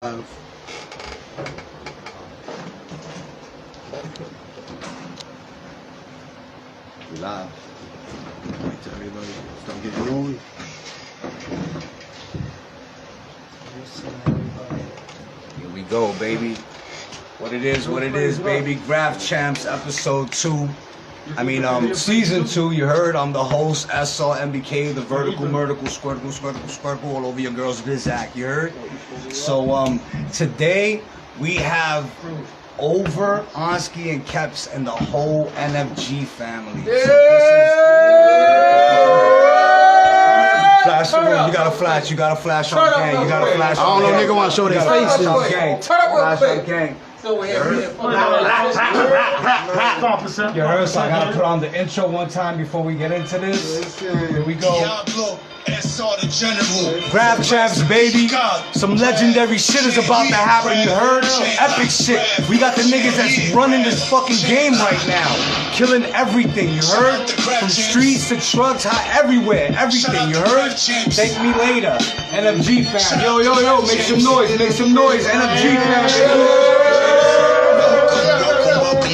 We live. Wait till everybody start getting going. Here we go, baby. What it is, baby. Graph Champs, episode 2. Season 2. You heard I'm the host, N.F.G, the vertical, squirticle, all over your girl's Bizak. You heard? So today we have over ONSKE and KEPTS and the whole N.F.G family. So flash the room. You got a flash on gang. I don't know, nigga want to show their faces. Flash on gang. So You heard? So I gotta put on the intro one time before we get into this. Here we go. Graph Champs, baby. Some legendary shit is about to happen. You heard? Epic shit. We got the niggas that's running this fucking game right now, killing everything. You heard? From streets to trucks, everywhere, everything. You heard? Thank me later. N.F.G fam. Yo. Make some noise. N.F.G fam.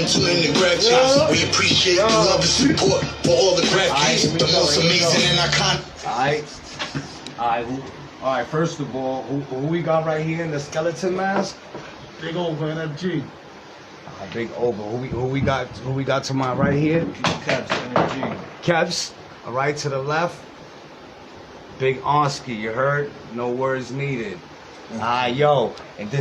To the Graph Champs. We appreciate the love and support for all the Graph Champs, the most amazing and iconic. Alright, first of all, who we got right here in the skeleton mask? Big over N.F.G. Big over. Who we got to my right here? KEPTS, N.F.G. KEPTS. Alright, to the left. Big ONSKE, you heard? No words needed. Yo, and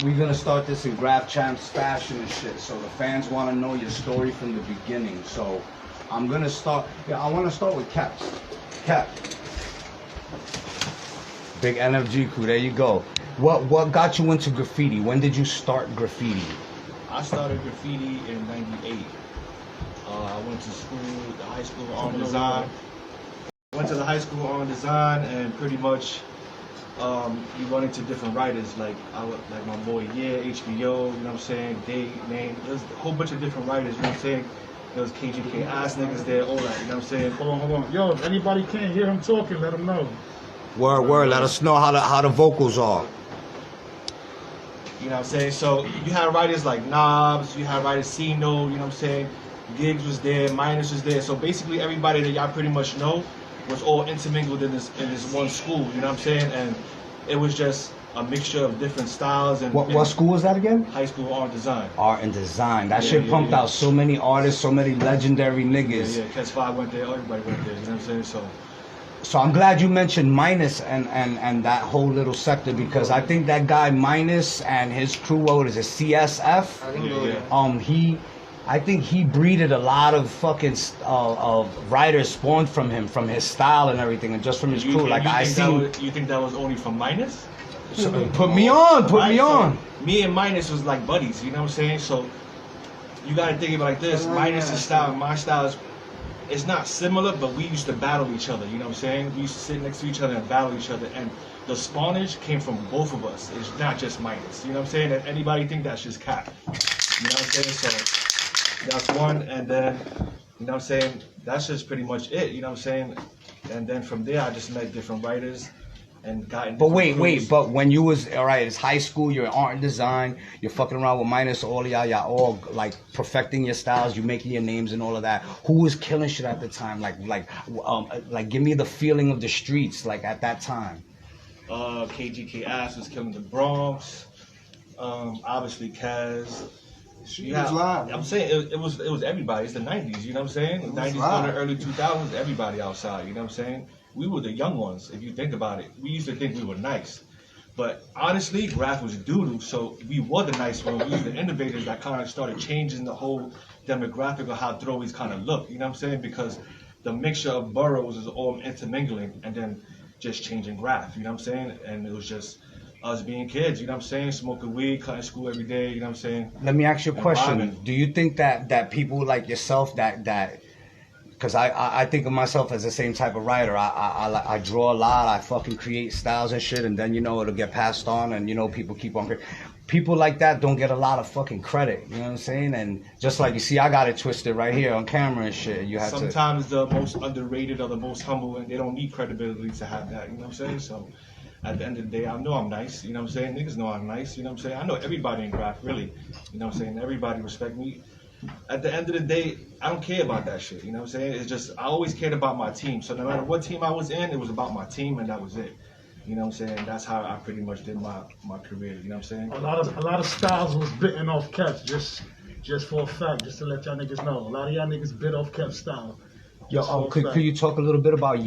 we're gonna start this in Graph Champs fashion and shit. So the fans wanna know your story from the beginning. So I'm gonna start, I wanna start with KEPTS. KEPTS. Big N.F.G crew, there you go. What got you into graffiti? When did you start graffiti? I started graffiti in '98. I went to school, the high school on design. Went to the high school on design, and pretty much you run into different writers, like my boy HBO, you know what I'm saying, Day, Name, there's a whole bunch of different writers, you know what I'm saying. There was KGK ass niggas there, all that, you know what I'm saying. Hold on. Yo, if anybody can't hear him talking, let him know. Word. Let us know how the vocals are. You know what I'm saying? So you had writers like Knobs, you had writers C-No, you know what I'm saying? Gigs was there, Minus was there. So basically everybody that y'all pretty much know was all intermingled in this one school, you know what I'm saying? And it was just a mixture of different styles. And what school was that again? High school art design. Art and design. That shit pumped out so many artists, so many legendary niggas. Yeah, KEPTS 5 went there, everybody went there, you know what I'm saying? So I'm glad you mentioned Minus and that whole little sector, because I think that guy Minus and his crew, what is it, CSF? I think he breeded a lot of fucking writers spawned from him, from his style and everything, and just from his crew. Like I seen. You think that was only from Minus? So, put me on. So me and Minus was like buddies, you know what I'm saying? So you gotta think about it like this: Minus' style and my style it's not similar, but we used to battle each other. You know what I'm saying? We used to sit next to each other and battle each other, and the spawnage came from both of us. It's not just Minus. You know what I'm saying? And anybody think that's just cap? You know what I'm saying? So. That's one, and then, you know what I'm saying, that's just pretty much it, you know what I'm saying? And then from there, I just met different writers and got into. But wait, but when you was, alright, it's high school, you're in art and design, you're fucking around with Minus, all y'all all, like, perfecting your styles, you making your names and all of that. Who was killing shit at the time? Like, give me the feeling of the streets, like, at that time. KGK Ass was killing the Bronx, obviously Kaz. I'm saying it was everybody. It's the 90s, you know what I'm saying? The 90s going to early 2000s, everybody outside, you know what I'm saying? We were the young ones, if you think about it. We used to think we were nice. But honestly, Graph was doo-doo, so we were the nice ones. We were the innovators that kind of started changing the whole demographic of how throwies kind of look, you know what I'm saying? Because the mixture of boroughs is all intermingling and then just changing Graph, you know what I'm saying? And it was just us being kids, you know what I'm saying? Smoking weed, cutting school every day, you know what I'm saying? Let me ask you a question. Do you think that people like yourself that because I think of myself as the same type of writer. I draw a lot, I fucking create styles and shit, and then, you know, it'll get passed on, and, you know, people keep on. People like that don't get a lot of fucking credit, you know what I'm saying? And just like you see, I got it twisted right here on camera and shit. You have Sometimes the most underrated are the most humble, and they don't need credibility to have that, you know what I'm saying? So at the end of the day, I know I'm nice, you know what I'm saying? Niggas know I'm nice, you know what I'm saying? I know everybody in graph, really, you know what I'm saying? Everybody respect me. At the end of the day, I don't care about that shit, you know what I'm saying? It's just, I always cared about my team. So no matter what team I was in, it was about my team and that was it. You know what I'm saying? That's how I pretty much did my career, you know what I'm saying? A lot of styles was bitten off KEPTS, just for a fact, just to let y'all niggas know. A lot of y'all niggas bit off KEPTS style. Yo, could you talk a little bit about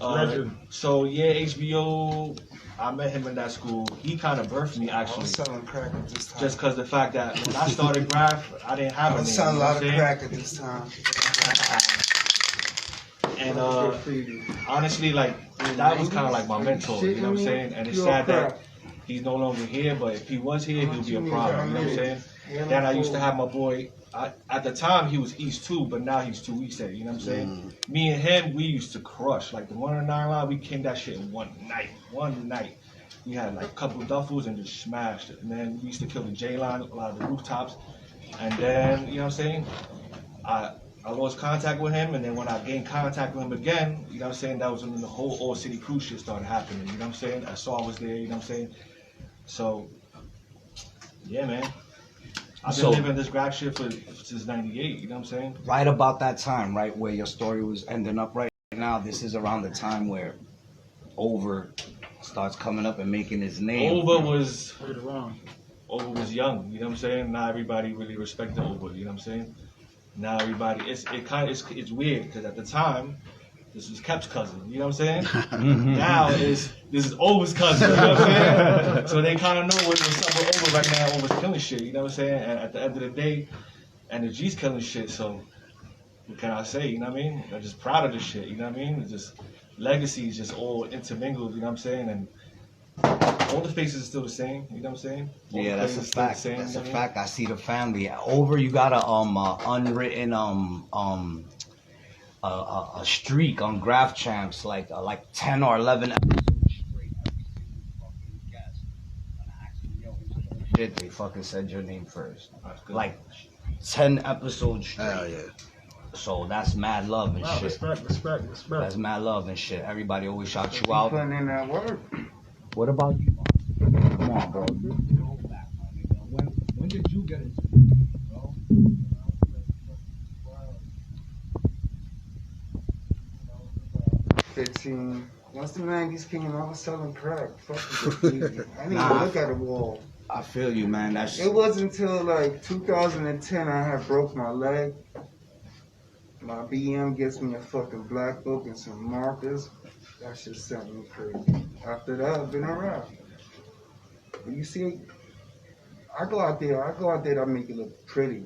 Legend. So yeah, HBO, I met him in that school. He kind of birthed me I actually. was selling crack at this time. Just because the fact that when I started graph, I didn't have I a was name. selling a you know lot what of I'm crack at this time. saying? And honestly, like that was kind of like my mentor. You know what I'm saying? And it's sad that he's no longer here, but if he was here, he'd be a problem. You know what I'm saying? Then I used to have my boy. At the time, he was East 2, but now he's 2 East 8. You know what I'm saying? Me and him, we used to crush. Like the 109 line, we came that shit in one night. One night. We had like a couple of duffels and just smashed it. And then we used to kill the J line, a lot of the rooftops. And then, you know what I'm saying? I lost contact with him, and then when I gained contact with him again, you know what I'm saying? That was when the whole All City Crew shit started happening. You know what I'm saying? I saw I was there, you know what I'm saying? So, yeah, man. I've been living this graph shit since '98. You know what I'm saying? Right about that time, right where your story was ending up right now. This is around the time where Over starts coming up and making his name. Over was young. You know what I'm saying? Not everybody really respected Over. You know what I'm saying? Now everybody, it's weird because at the time, this was KEPTS' cousin. You know what I'm saying? Now this is Over's cousin. You know what I'm saying? So they kind of know what's up with Over right now. Over's killing shit. You know what I'm saying? And at the end of the day, N.F.G's killing shit. So what can I say? You know what I mean? I'm just proud of this shit. You know what I mean? It's just legacy is just all intermingled. You know what I'm saying? And all the faces are still the same. You know what I'm saying? All Yeah, the that's a faces still the fact. same, That's you a know what fact. I see the family. Over, you got a unwritten a streak on Graph Champs, like 10 or 11 episodes straight. Every single fucking guest. When I asked them, yo, who's the shit, they fucking said your name first. Like 10 episodes straight. Hell yeah. So that's mad love and shit. Respect. That's mad love and shit. Everybody always shout you out. Putting in that work. What about you? Come on, bro. You go back, my nigga. When did you get into it, bro? 15. Once the 90s came, I was selling crack. Fuck graffiti. I didn't even look at a wall. I feel you, man. That's It wasn't until like 2010 I had broke my leg. My BM gets me a fucking black book and some markers. That shit sent me crazy. After that, I've been around. You see, I go out there, I make it look pretty.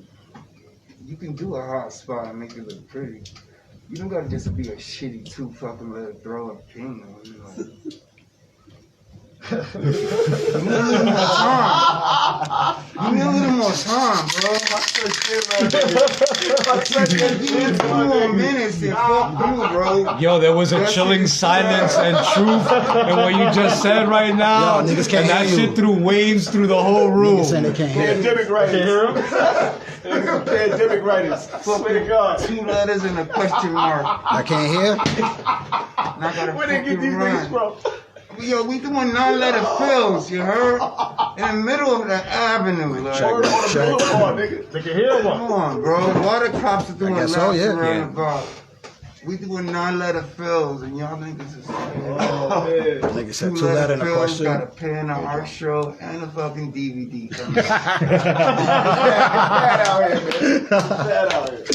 You can do a hot spot and make it look pretty. You don't gotta just be a shitty 2 fucking little throw up king. You know? You need a little more time. You need a little more time, bro. Give me 2 more minutes and fuck through, bro. Yo, there was a chilling silence and truth in what you just said right now. Yo, niggas can't and that hear you. shit threw waves through the whole room. Niggas saying they can't hear. Pandemic writers. Pandemic writers. Swear to God. 2 letters and a question mark. I can't hear. And I gotta Where they get fucking these niggas run. from? Yo, we doing 9-letter fills, you heard? In the middle of the avenue, like. Word on the boulevard, nigga. They can hear one. Come on, bro. Why the cops are doing laps guess so, yeah. around the block? We doing 9-letter fills, and y'all niggas is Oh, man. Nigga said 2 letter and a fills, question. got a pen, a art show, and a fucking DVD. Bad out here, man. Bad out here.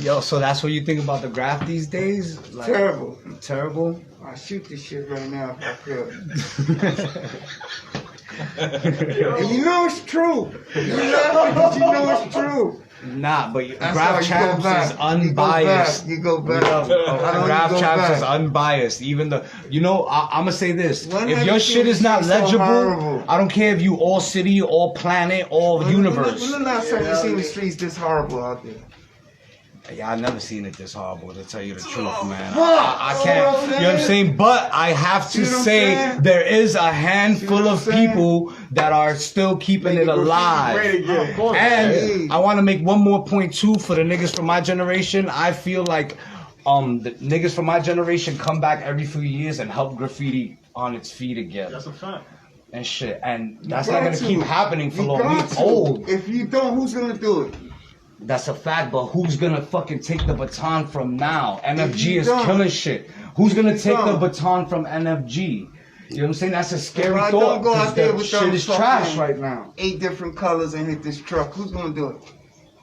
Yo, so that's what you think about the graph these days? Like, Terrible. Terrible? I shoot this shit right now if I could. And you know it's true. You laughing because you know it's true. Nah, but That's Graph how you Champs go back. is unbiased. You go back. I don't Graph go Champs back. is unbiased. Even the, you know, I'm gonna say this: When if have your you shit seen is not something so legible, horrible? I don't care if you all city, all planet, all universe. When the last time you seen the streets this horrible out there? Yeah, I've never seen it this horrible, to tell you the truth, man. Fuck! I can't, you know what I'm saying? But I have to See what I'm say, saying? there is a handful See what of I'm saying? people that are still keeping it alive. Great again. And Hey. I want to make one more point too for the niggas from my generation. I feel like the niggas from my generation come back every few years and help graffiti on its feet again. That's a fact. And shit, and that's not gonna keep happening for long. We old. If you don't, who's gonna do it? That's a fact, but who's gonna fucking take the baton from now? N.F.G is killing shit. Who's gonna take the baton from N.F.G? You know what I'm saying? That's a scary thought. Don't go out there with shit is trash right now. 8 different colors and hit this truck. Who's gonna do it?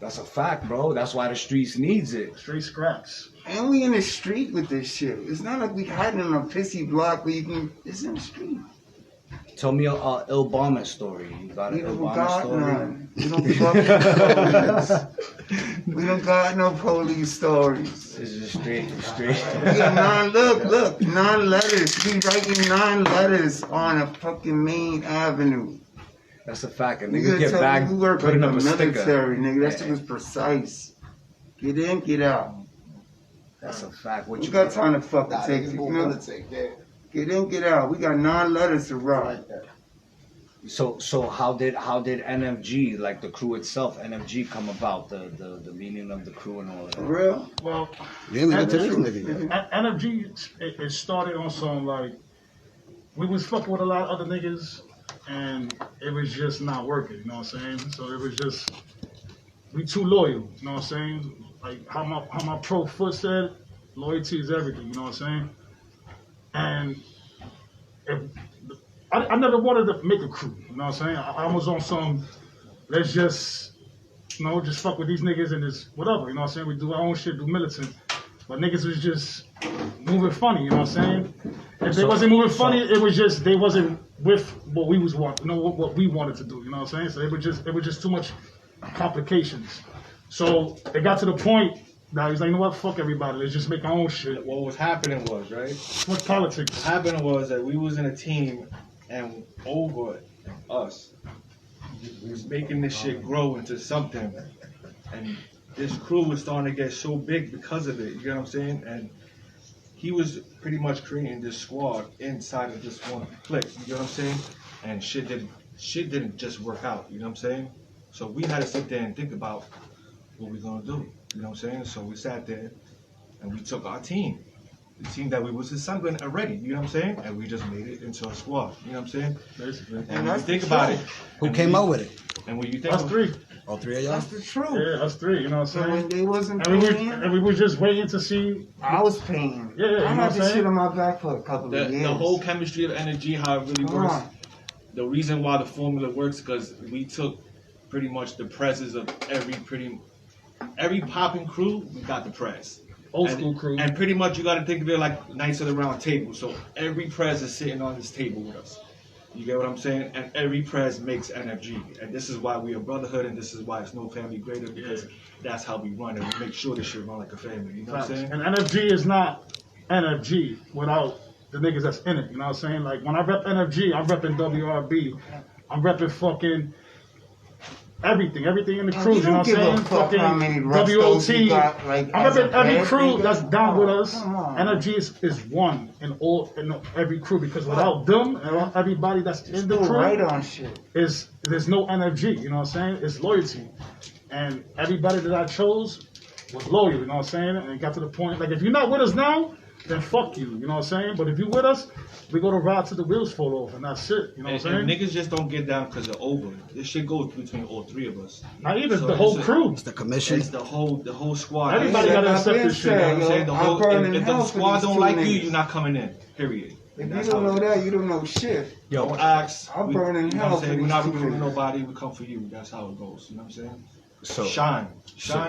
That's a fact, bro. That's why the streets needs it. Straight scraps. And we in the street with this shit. It's not like we hiding in a pissy block where you can. It's in the street. Tell me a Obama story. You got an Obama story? None. We don't fucking police. We don't got no police stories. This is straight. Yeah, look, 9 letters. We writing 9 letters on a fucking main avenue. That's a fact. And niggas get back, We work putting like up the a sticker. military, nigga. That shit was precise. Get in, get out. That's a fact. What We you got time to fucking Nah, take niggas it. move You know? military, yeah. Get in, get out. We got 9 letters to write. So how did N.F.G, like the crew itself, N.F.G come about, the meaning of the crew and all of For that? real? Well, We didn't get to this nigga yet. N.F.G, it started on some, like, we was fucking with a lot of other niggas, and it was just not working, you know what I'm saying? So it was just, we too loyal, you know what I'm saying? Like, how my pro foot said, loyalty is everything, you know what I'm saying? And I never wanted to make a crew, you know what I'm saying? I was on some, let's just, just fuck with these niggas and just whatever, you know what I'm saying? We do our own shit, do militant. But niggas was just moving funny, you know what I'm saying? If they wasn't moving funny, it was just, they wasn't with what we was what we wanted to do, you know what I'm saying? So it was just too much complications. So it got to the point that he's like, you know what, fuck everybody, let's just make our own shit. What was happening was, right? What politics? What happened was that we was in a team, and over us, we was making this shit grow into something, and this crew was starting to get so big because of it. You get what I'm saying? And he was pretty much creating this squad inside of this one clique. You get what I'm saying? And shit didn't just work out. You know what I'm saying? So we had to sit there and think about what we're gonna do. You know what I'm saying? So we sat there and we took our team. The team that we was assembling already, you know what I'm saying? And we just made it into a squad, you know what I'm saying? Basically. And when you think about it. Who came out with it? And when you think Us three. All 3 of y'all? That's the truth. Yeah, us three, you know what I'm So saying? when they wasn't And paying, we were just waiting to see. I was paying. Yeah, you know I what had I'm this saying? shit on my back for a couple of years. the whole chemistry of energy, how it really Come works. on. The reason why the formula works because we took pretty much the presses of every popping crew. We got the press. Old school crew. And pretty much you got to think of it like Knights of the Round Table. So every press is sitting on this table with us. You get what I'm saying? And every press makes N.F.G. And this is why we are brotherhood, and this is why it's no family greater, because that's how we run, and we make sure this shit run like a family. You know what I'm saying? And N.F.G. is not N.F.G. without the niggas that's in it. You know what I'm saying? Like when I rep N.F.G., I'm repping WRB. I'm repping fucking everything in the crews. You know what I'm saying? Fucking WOT. I'm repping every crew that's down with us. N.F.G. is one in every crew, because without them and everybody that's in the crew, Right on shit. there's no N.F.G. You know what I'm saying? It's loyalty, and everybody that I chose was loyal. You know what I'm saying? And it got to the point like if you're not with us now, then fuck you. You know what I'm saying? But if you with us, we go to ride till the wheels fall off, and that's it. You know what I'm And saying? niggas just don't get down because they're over. This shit goes between all 3 of us. Not even So the whole it's crew. It's the commission. It's the whole squad. Everybody gotta accept this shit. You know Yo, what I'm saying? The I'm whole, burning if hell the for squad these don't two like you, niggas. you're not coming in. Period. If you That's don't how know it that, is. you don't know shit. Don't ask. I'm We- burning you know hell what I'm saying? for We're not these two recruiting niggas. nobody. We come for you. That's how it goes. You know what I'm saying? So Shine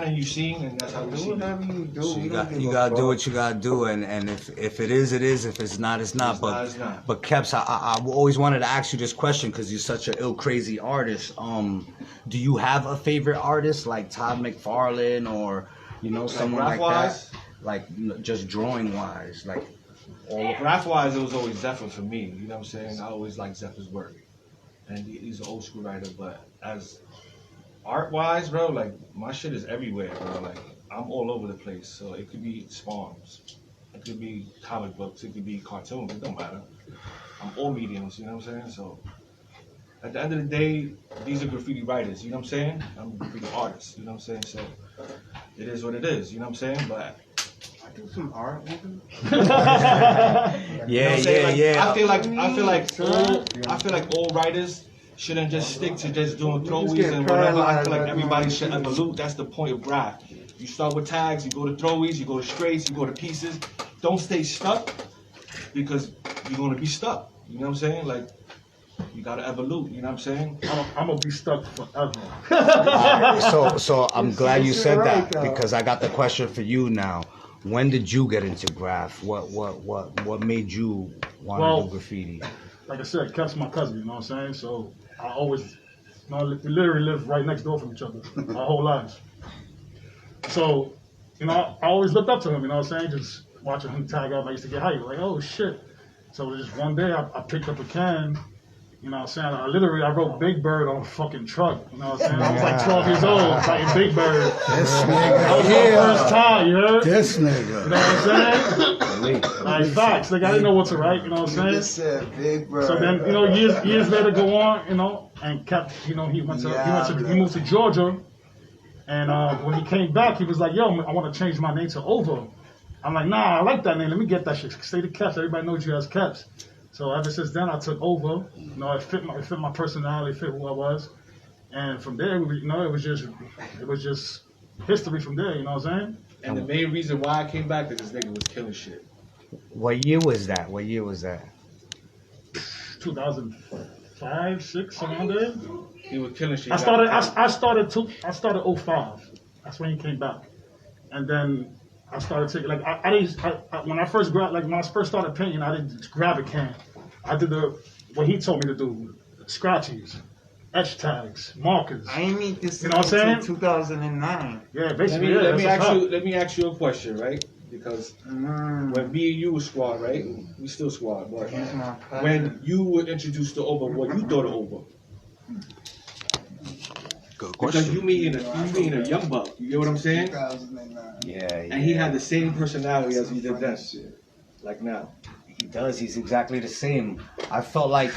and you sing, and that's how we Do see. whatever you do. So We you don't got give you a gotta do fuck. what you gotta do, and if it is, it is. If it's not, it's not. It's But not, it's not. but Keps, I always wanted to ask you this question because you're such an ill crazy artist. Do you have a favorite artist like Todd McFarlane or someone like that? graph-wise? Like just drawing wise, like all. Graph wise, it was always Zephyr for me. You know what I'm saying? I always liked Zephyr's work, and he's an old school writer. But as art wise, bro, like my shit is everywhere, bro. Like I'm all over the place. So it could be spawns, it could be comic books, it could be cartoons. It don't matter. I'm all mediums. You know what I'm saying? So at the end of the day, these are graffiti writers. You know what I'm saying? I'm a graffiti artist. You know what I'm saying? So it is what it is. You know what I'm saying? But at do some art, nigga? Yeah, I feel like all writers shouldn't just stick to just doing throwies and whatever. I feel like everybody should evolve. That's the point of graph. You start with tags, you go to throwies, you go to straights, you go to pieces. Don't stay stuck because you're gonna be stuck. You know what I'm saying? Like you gotta evolve. You know what I'm saying? I'm gonna be stuck forever. So I'm glad you said that because I got the question for you now. When did you get into graph? What made you want to do graffiti? Like I said, KEPTS my cousin. You know what I'm saying? So I always, we literally live right next door from each other our whole lives. So, I always looked up to him. You know what I'm saying? Just watching him tag up, I used to get hyped. Like, oh shit. So just one day I picked up a can. You know what I'm saying? I wrote Big Bird on a fucking truck. You know what I'm saying? I was like 12 years old writing Big Bird. This nigga. That was my first time, you heard? This nigga. You know what I'm saying? Like facts. Like I didn't know what to write, you know what I'm saying? Said Big Bird. So then, years later go on, and kept, he moved to Georgia. And when he came back, he was like, yo, I want to change my name to Over. I'm like, nah, I like that name. Let me get that shit. Stay to KEPTS. Everybody knows you as KEPTS. So ever since then, I took over. It fit my personality, it fit who I was, and from there, it was just history from there. You know what I'm saying? And the main reason why I came back is this nigga was killing shit. What year was that? 2005, 6, around there. He was killing shit. I started 05. That's when he came back, and then I started taking when I first started painting, I didn't just grab a can. I did what he told me to do: scratchies, etch tags, markers. I ain't meet this. You know what I'm saying? 2009. Yeah, basically. Let me ask you a question, right? Because when me and you were squad, right? We still squad, but when you were introduced to Over, what you thought of Over? Good question. Because you mean a young buck, you get what I'm saying? 2009. Yeah. And he had the same personality as he did then, like now. He does. He's exactly the same. I felt like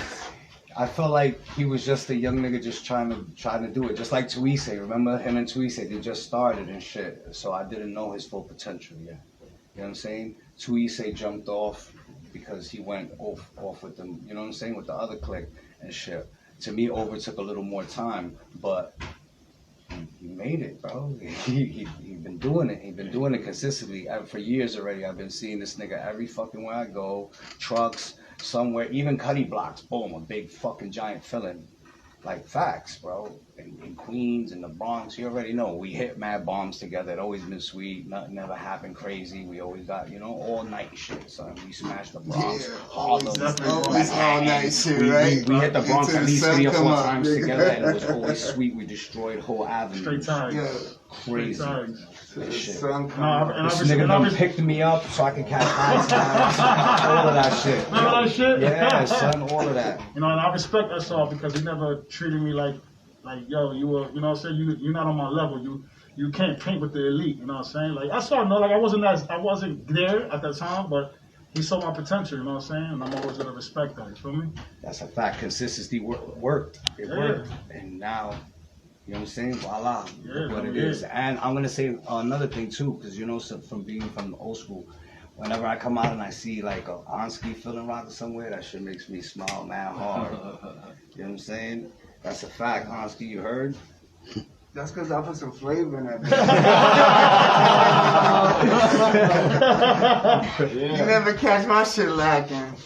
he was just a young nigga just trying to do it. Just like Tuise. Remember him and Tuise? They just started and shit. So I didn't know his full potential yet. You know what I'm saying? Tuise jumped off because he went off with them. You know what I'm saying? With the other clique and shit. To me, Over took a little more time, but he made it, bro. He been doing it. He been doing it consistently for years already. I've been seeing this nigga every fucking where I go, trucks, somewhere, even Cuddy blocks. Boom, a big fucking giant filling. Like facts, bro. In Queens, in the Bronx, you already know. We hit mad bombs together. It always been sweet. Nothing ever happened crazy. We always got, all night shit, son. We smashed the Bronx, Harlem. Always all night shit, right? We hit the Bronx at least 3 or 4 times nigga. together, and it was always sweet. We destroyed whole avenues. Straight times. Crazy. Straight times. Shit. And This nigga done picked me up so I could catch high times. All of that shit. Remember that shit? Yeah, son, all of that. And I respect that all because he never treated me like yo, you were, you know what I'm saying? You're not on my level. You can't paint with the elite. You know what I'm saying? Like I saw, I wasn't there at that time, but he saw my potential. You know what I'm saying? And I'm always gonna respect that. You feel me? That's a fact. Consistency worked. It worked, and now. You know what I'm saying? Voila, what it is. And I'm going to say another thing, too, because, so from being from the old school, whenever I come out and I see, like, a ONSKE filling rocker somewhere, that shit makes me smile mad hard. You know what I'm saying? That's a fact. ONSKE, you heard? That's because I put some flavor in that. You never catch my shit lacking.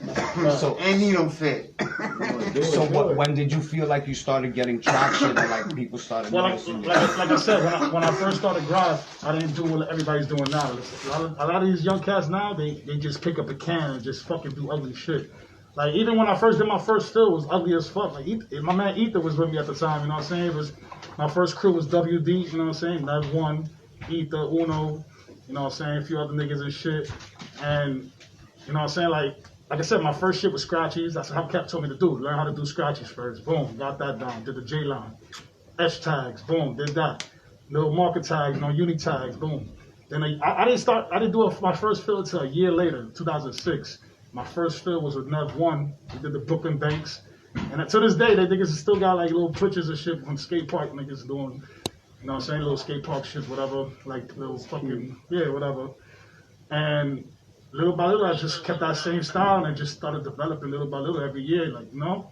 And he don't fit. So when did you feel like you started getting traction and like people started noticing you? Like I said, when I first started graph, I didn't do what everybody's doing now. A lot of these young cats now, they just pick up a can and just fucking do ugly shit. Like even when I first did my first fill, it was ugly as fuck. Like my man Ether was with me at the time, you know what I'm saying? It was my first crew was WD, you know what I'm saying? N.F.G, Ether, Uno, you know what I'm saying? A few other niggas and shit. And you know what I'm saying? Like I said, my first shit was scratchies. That's how KEPTS told me to do. Learn how to do scratchies first. Boom, got that down. Did the J line. Etch tags. Boom, did that. Little marker tags, uni tags. Boom. Then I didn't do my first fill until a year later, 2006. My first fill was with N.F.G. We did the Brooklyn Banks. And to this day, they niggas still got like little pictures of shit from skate park niggas doing You know what I'm saying? Little skate park shit, whatever. Like little fucking, yeah, whatever. And little by little, I just kept that same style and just started developing little by little every year. Like, you know?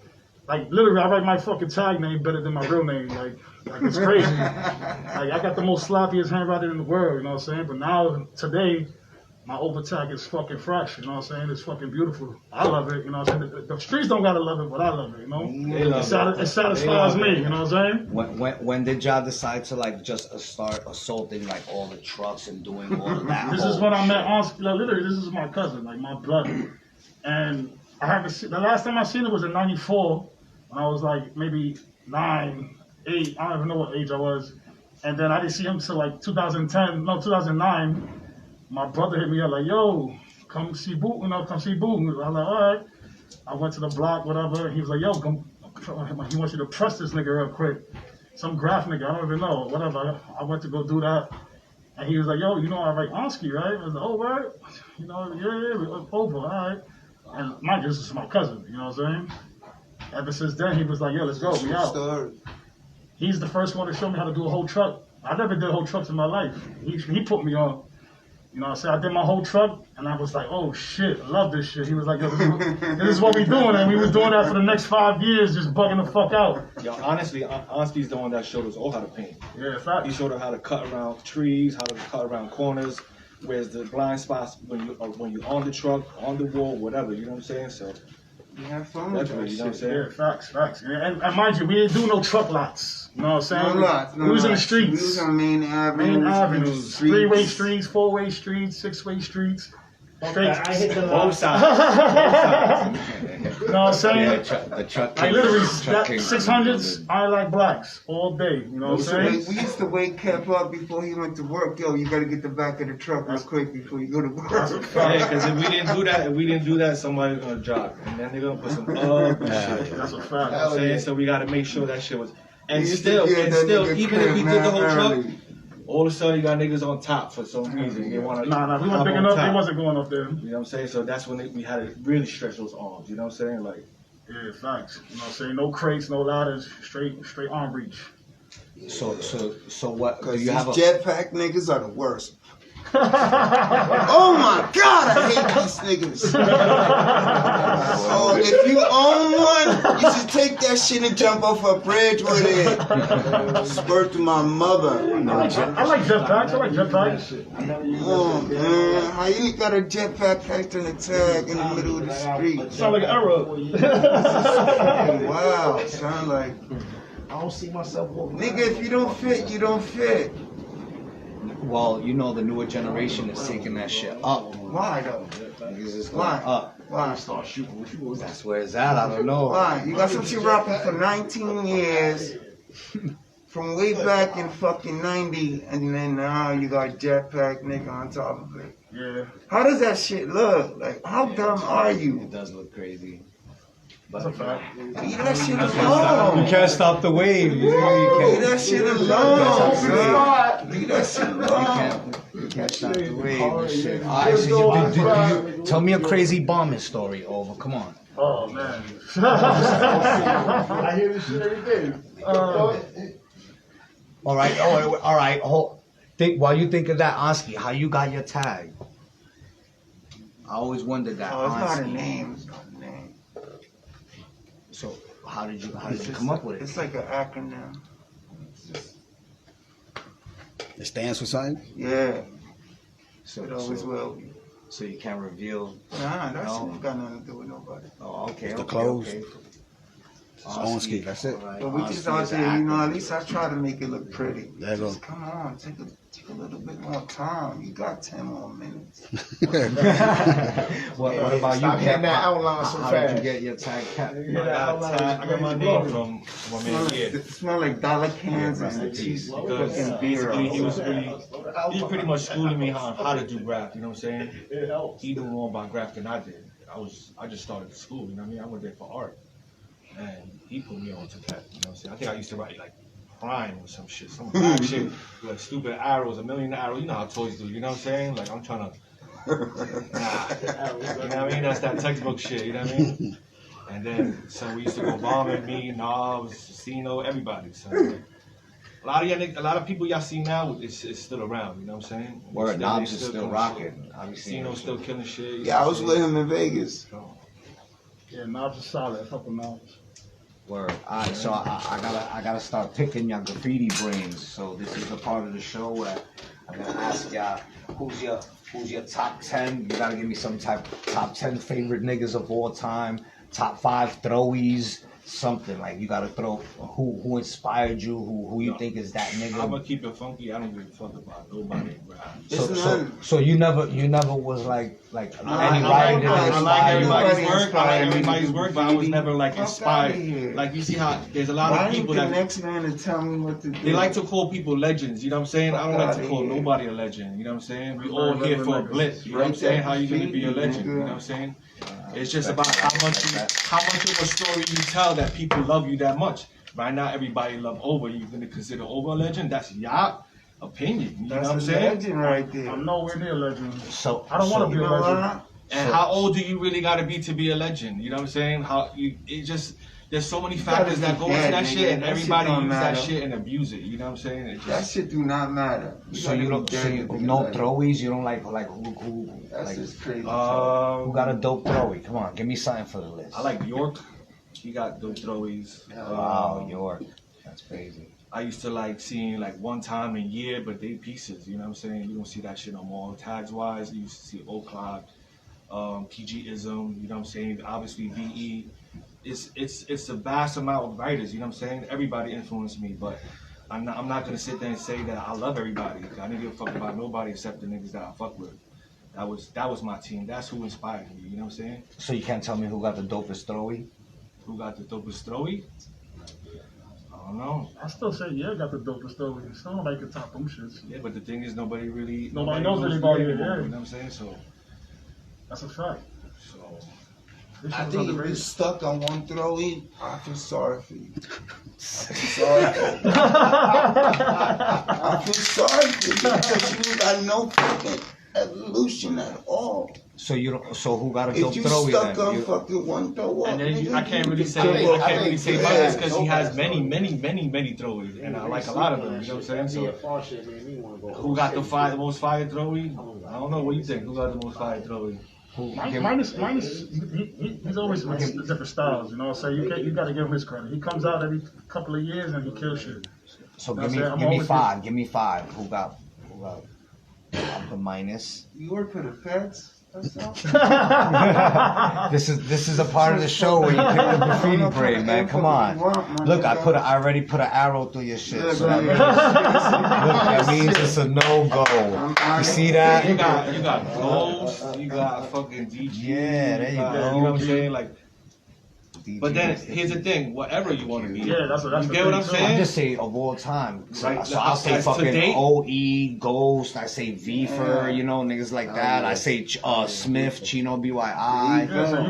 Like, literally, I write my fucking tag name better than my real name. Like it's crazy. Like, I got the most sloppiest handwriting in the world, you know what I'm saying? But now, today, my over tag is fucking fresh, you know what I'm saying? It's fucking beautiful. I love it, you know what I'm saying? The streets don't gotta love it, but I love it, you know? It satisfies me, you know what I'm saying? When did y'all decide to like just start assaulting like all the trucks and doing all of that? This is when I met ONSKE. Literally, this is my cousin, like my blood. And I haven't seen, the last time I seen it was in '94, when I was like maybe 9, 8, I don't even know what age I was. And then I didn't see him till like 2009. My brother hit me up like, yo, come see Boo, you know, come see Boo. I was like, all right. I went to the block, whatever. He was like, yo, come. He wants you to press this nigga real quick. Some graph nigga, I don't even know, whatever. I went to go do that. And he was like, yo, you know I write ONSKE, right? I was like, oh, right? You know, yeah, over, all right. And mind you, this is my cousin, you know what I'm saying? Ever since then, he was like, yo, let's go, we out. He's the first one to show me how to do a whole truck. I never did whole trucks in my life. He put me on. You know what I'm saying? I did my whole truck, and I was like, oh, shit, I love this shit. He was like, yo, this is what we doing, and we was doing that for the next 5 years, just bugging the fuck out. Yo, honestly, ONSKE's the one that showed us all how to paint. Yeah, fact. He showed us how to cut around trees, how to cut around corners, where's the blind spots when you're on the truck, on the wall, whatever, you know what I'm saying? So, You have fun with that you know what I'm shit. saying? Yeah, facts. And mind you, we didn't do no truck lots. You know what I'm saying? No lots, we was in the streets. We was on main avenues. Main avenues. 3-way streets, 4-way streets, 6-way streets. Okay, I hit the Both sides. You know what I'm saying? The truck. Like literally, truck that king. 600s, I like blacks all day. You know what I'm saying? We used to wake Kev up before he went to work. Yo, you gotta get the back of the truck real quick before you go to work. Yeah, because if we didn't do that, somebody's gonna drop, and then they're gonna put some ugly shit. That's a fact. You know what I'm saying? So we gotta make sure that shit was. And We used to still, get that nigga even if we crib did the whole mad truck, early. all of a sudden you got niggas on top for some reason. They wanna Nah, we hop weren't big on enough. top. They wasn't going up there. You know what I'm saying? So that's when we had to really stretch those arms. You know what I'm saying? Like, Yeah, facts. You know what I'm saying? No crates, no ladders, straight arm reach. So what? Do Cause you these have a? jetpack niggas are the worst. Oh my God, I hate these niggas. Oh, if you own one, you should take that shit and jump off a bridge with it. Spurt to my mother. I like jetpacks. I like jetpacks. Oh man, how you got a jetpack packed in a tag in the middle of the street? Sound like an Arab. Wow, sound like I don't see myself walking. nigga. If you don't fit, you don't fit. Well, you know the newer generation is taking that shit up. Why though? Niggas is going Why? up. Why? Start shooting. What you was That's where it's at. I don't know. Why? You got some shit rapping for 19 years. From way back in fucking 90, and then now you got jetpack nigga on top of it. Yeah. How does that shit look? Like, how dumb are It you? does look crazy. That's a fact. Leave that shit You alone. can't stop the wave. You Leave that shit alone, son. Spot. Leave that shit alone. You can't stop the wave and shit. Alright, so you tell me a crazy bombing story, Over. Come on. Oh man. I hear this shit every day. All right. While you think of that, ONSKE, how you got your tag? I always wondered that. Oh, it's not a ONSKE. name. It's not a name. So how did you come up with it? It's like an acronym. It stands for something? Yeah, So, it always so, will be. so you can't reveal. Nah, that No. shit ain't got nothing to do with nobody. Oh, okay. The okay, clothes. okay. It's ONSKE, that's it. All right, But we just ONSKE out is there, you know, active. at least I try to make it look pretty. There you go. Just come on, take a little bit more time. You got 10 more minutes. What about you, Stop hitting Cap? that outline so How did you fast. get your tag, Cap? I got my name from my man Kid. It smell like dollar cans and the cheese Because fucking beer. he was pretty much schooling me how to do graph, you know what I'm saying? He knew more about graph than I did. I just started school, you know what I mean? I went there for art. And he put me on to that, you know what I'm saying? I think I used to write like Prime or some shit, some black shit, like stupid arrows, 1,000,000 arrows, you know how toys do, you know what I'm saying? Like I'm trying to, you know what I mean? That's that textbook shit, you know what I mean? And then, so we used to go bombing, me, Knobs, Cino, everybody. So A lot of people y'all see now is still around. You know what I'm saying? Word, Knobs is still killing rocking. shit. Obviously, Casino's still killing shit. Yeah, I was with him in Vegas. Yeah, Knobs is solid. Fuck with Knobs. Word. All right, so I gotta start picking your graffiti brains. So this is the part of the show where I'm gonna ask y'all who's your top 10. You gotta give me some type top 10 favorite niggas of all time. Top 5 throwies. Something like you gotta throw who inspired you, who you think is that nigga. I'm gonna keep it funky. I don't give a fuck about nobody. So you never was like any I writer that like inspired you. everybody's work, but I was never like inspired. Like you see how there's a lot of people the that next man to tell me what to do. they like to call people legends. You know what I'm saying? I don't like to call nobody a legend. You know what I'm saying? We all here for a blip. You know what I'm saying? How you gonna be a legend? You know what I'm saying? It's just about how much of a story you tell that people love you that much. Right now, everybody love Over. You're gonna consider Over a legend? That's your opinion. You know what I'm saying? Legend right there. I'm nowhere near a legend. So I don't want to be a legend. And how old do you really gotta be a legend? You know what I'm saying? There's so many factors that go into that shit, and everybody use that shit and abuse it. You know what I'm saying? That shit do not matter. So you don't, no throwies. You don't like who That's like just crazy. who got a dope throwie? Come on, give me something for the list. I like York. He got dope throwies. Wow, York, that's crazy. I used to like seeing like one time a year, but they pieces. You know what I'm saying? You don't see that shit no more. Tags wise, you used to see O'Clock, PG-ism. You know what I'm saying? Obviously VE. It's a vast amount of writers, you know what I'm saying? Everybody influenced me, but I'm not gonna sit there and say that I love everybody. I didn't give a fuck about nobody except the niggas that I fuck with. That was my team. That's who inspired me, you know what I'm saying? So you can't tell me who got the dopest throwie? Who got the dopest throwy? I don't know. I still say yeah, got the dopest though. Still like the top them shits. Yeah, but the thing is nobody knows anybody. You know Yeah, what I'm saying? So that's a fact. So I think if you're stuck on one throw-in, I feel sorry for you. I feel sorry for you because you got no fucking evolution at all. So you don't. So who got a dope If you throwie stuck then? on fucking one throw-off, and then nigga, I can't really say much because he has many throwies, and I like a lot of them. You know what I'm saying? So who got the most fire throwy? I don't know. What do you think? Who got the most fire throwy? Minus, he's always mixed different styles, you know. So you got to give him his credit. He comes out every couple of years and he kills shit. So give me five. Give me five. Who got the minus? You work for the feds? This is a part of the show where you pick the graffiti brain, man. Come on. Look, I already put an arrow through your shit. So that means it's a no-go. You see that? You got Ghost, you got fucking DJ. Yeah, there you go. You know what I'm saying? Like, but then here's the thing: whatever you want to be. Yeah, that's you get what I'm saying. I'm just saying of all time. Right. So I'll say fucking OE, Ghost. I say Vfer, you know, niggas like that. I say Smith, Chino, BYI. Yeah, so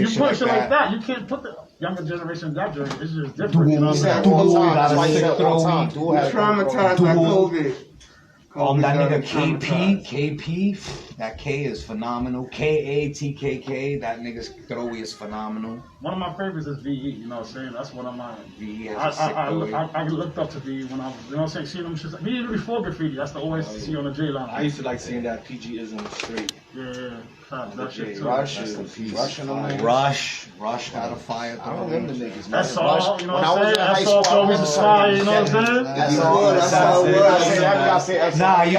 you put shit like that. You can't put the younger generation that journey. It's just different. You know what I'm saying? Traumatized by COVID. That nigga KP, that K is phenomenal. KATKK, that nigga's throwy is phenomenal. One of my favorites is VE, you know what I'm saying? That's one of mine. VE I looked up to VE when I was, you know what I'm saying, seeing them shit. VE before graffiti, that's the always see on the J line. I used to like seeing that PG-ism straight. Yeah. That shit too. Rush got a fire. I don't remember the niggas. That's all, you know what I'm saying? That's all always a fire, you know what I'm saying? That's all it was. Nah, you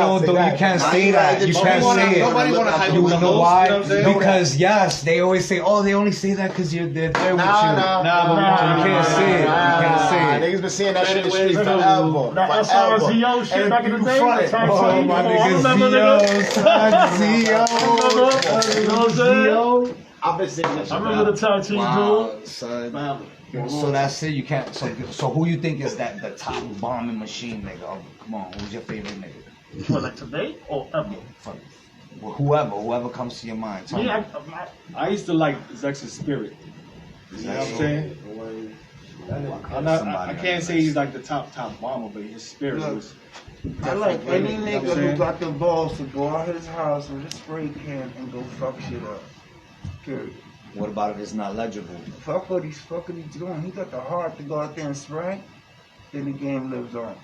can't say that. You can't say it. Nobody want to hype You know why? You know Because yes, they always say, oh, they only say that because they're there with you. Nah, you can't say it. You can't say it. Niggas been saying that shit in the street forever. That SRZO shit back in the day. Oh, my nigga, Zio. I've been saying that shit. I remember the tag team dude. Son. So that's it. You can't. So who you think is that the top bombing machine, nigga? Oh, come on, who's your favorite nigga? What, like today or ever? Whoever comes to your mind. Tell me. I used to like Zex's spirit. You know what I'm saying? I can't say he's like the top bomber, but his spirit was. I like any nigga who got the balls to go out his house with a spray can and go fuck shit up. Period. What about if it's not legible? Fuck what he's doing. He got the heart to go out there and spray. then the game lives on.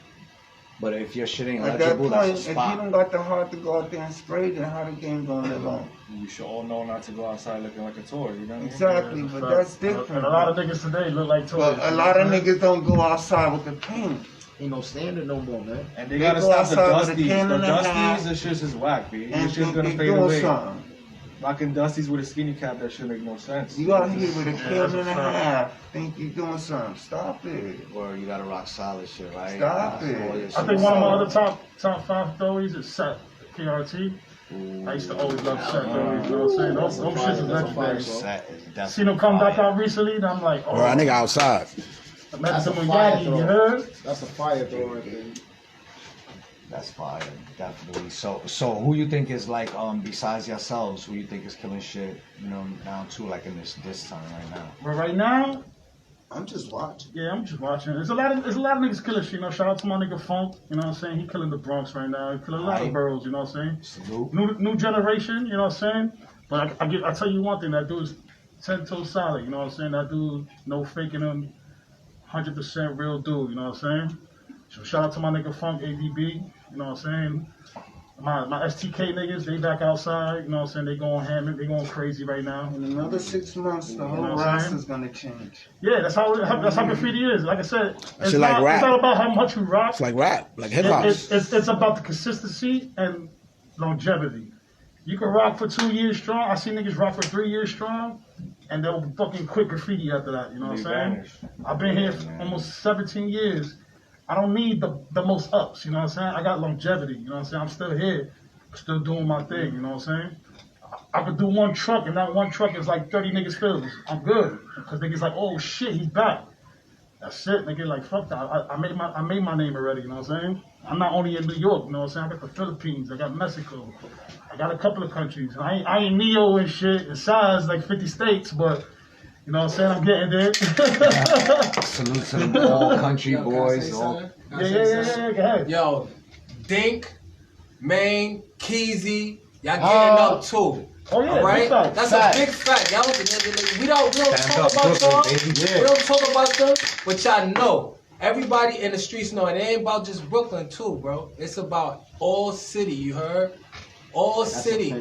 But if your shit ain't At that legible, point, that's if a you spot. don't got the heart to go out there and spray, then how the game gonna live on? We should all know not to go outside looking like a toy, you know what I mean? Exactly, but that's different. And a lot of niggas today look like toys. But a lot of niggas don't go outside with the paint. Ain't no standard no more, man. And they They gotta go stop the outside with a dusties. can The and a half. dusties, the shit's just whack, B. And This shit's think gonna they fade doing away. something. Rocking dusties with a skinny cap, that shit make no sense. You out here with a can that's and a a fact. half, think you doing something. Stop it. Or you gotta rock solid shit, right? Stop All it. your I shit think one of my solid. other top 5 throwies is Set KRT. I used to always love Set throwies, you know what I'm saying? Those shits is legendary. Set is definitely Seen them come back fire. out recently, and I'm like, oh. Bro, I nigga outside. I met That's them a with fire Yagi, throw. you heard? That's a fire throw right there. That's fire, definitely. So who you think is like, besides yourselves, who you think is killing shit, you know, now too, like in this time right now? But right now, I'm just watching. yeah, I'm just watching. There's a lot of niggas killing shit, you know. Shout out to my nigga Funk, you know what I'm saying? He killing the Bronx right now. He killing a lot of Aight. boroughs, you know what I'm saying? Salute. New generation, you know what I'm saying? But I tell you one thing, that dude's 10 toes solid, you know what I'm saying? That dude, no faking him, 100% real dude, you know what I'm saying? So shout out to my nigga Funk ADB, you know what I'm saying? My STK niggas, they back outside, you know what I'm saying? They going ham, they going crazy right now. In another 6 months, the know whole what I'm ras saying? is gonna change. Yeah, that's how graffiti is. Like I said, it's shit like not, rap. it's not about how much you rock. It's like rap, like hip hop. It's about the consistency and longevity. You can rock for 2 years strong. I see niggas rock for 3 years strong, and they'll fucking quit graffiti after that. You know what I'm They saying? vanish. I've been here for almost 17 years. I don't need the most ups. You know what I'm saying? I got longevity. You know what I'm saying? I'm still here, still doing my thing. You know what I'm saying? I could do one truck, and that one truck is like 30 niggas fills. I'm good, because niggas like, oh shit, he's back. That's it, nigga. Like fuck that. I made my name already. You know what I'm saying? I'm not only in New York. You know what I'm saying? I got the Philippines. I got Mexico. I got a couple of countries. I ain't Neo and shit. In size like 50 states, but you know what I'm saying? I'm getting there. Salute to them all country boys. All, Yeah. Go ahead. Yo, Dink, Maine, Keezy, y'all getting up too. Oh yeah, All right, big fact. that's Fact. a big fact. Y'all, we don't Stand talk up, about Brooklyn, them. baby. We don't talk about them, but y'all know. Everybody in the streets know it ain't about just Brooklyn too, bro. It's about all city. You heard? All city.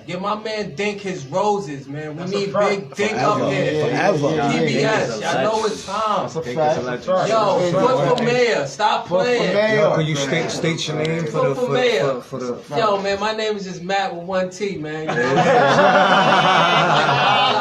Give my man Dink his roses, man. We That's a need fact. big Dink up here. Forever. PBS, y'all know it's time. That's a Think it's a fact. legend. Yo, vote for mayor. Stop playing. Yo, could you state your name for the Yo, man, my name is just Matt with 1 T, man. You know what I'm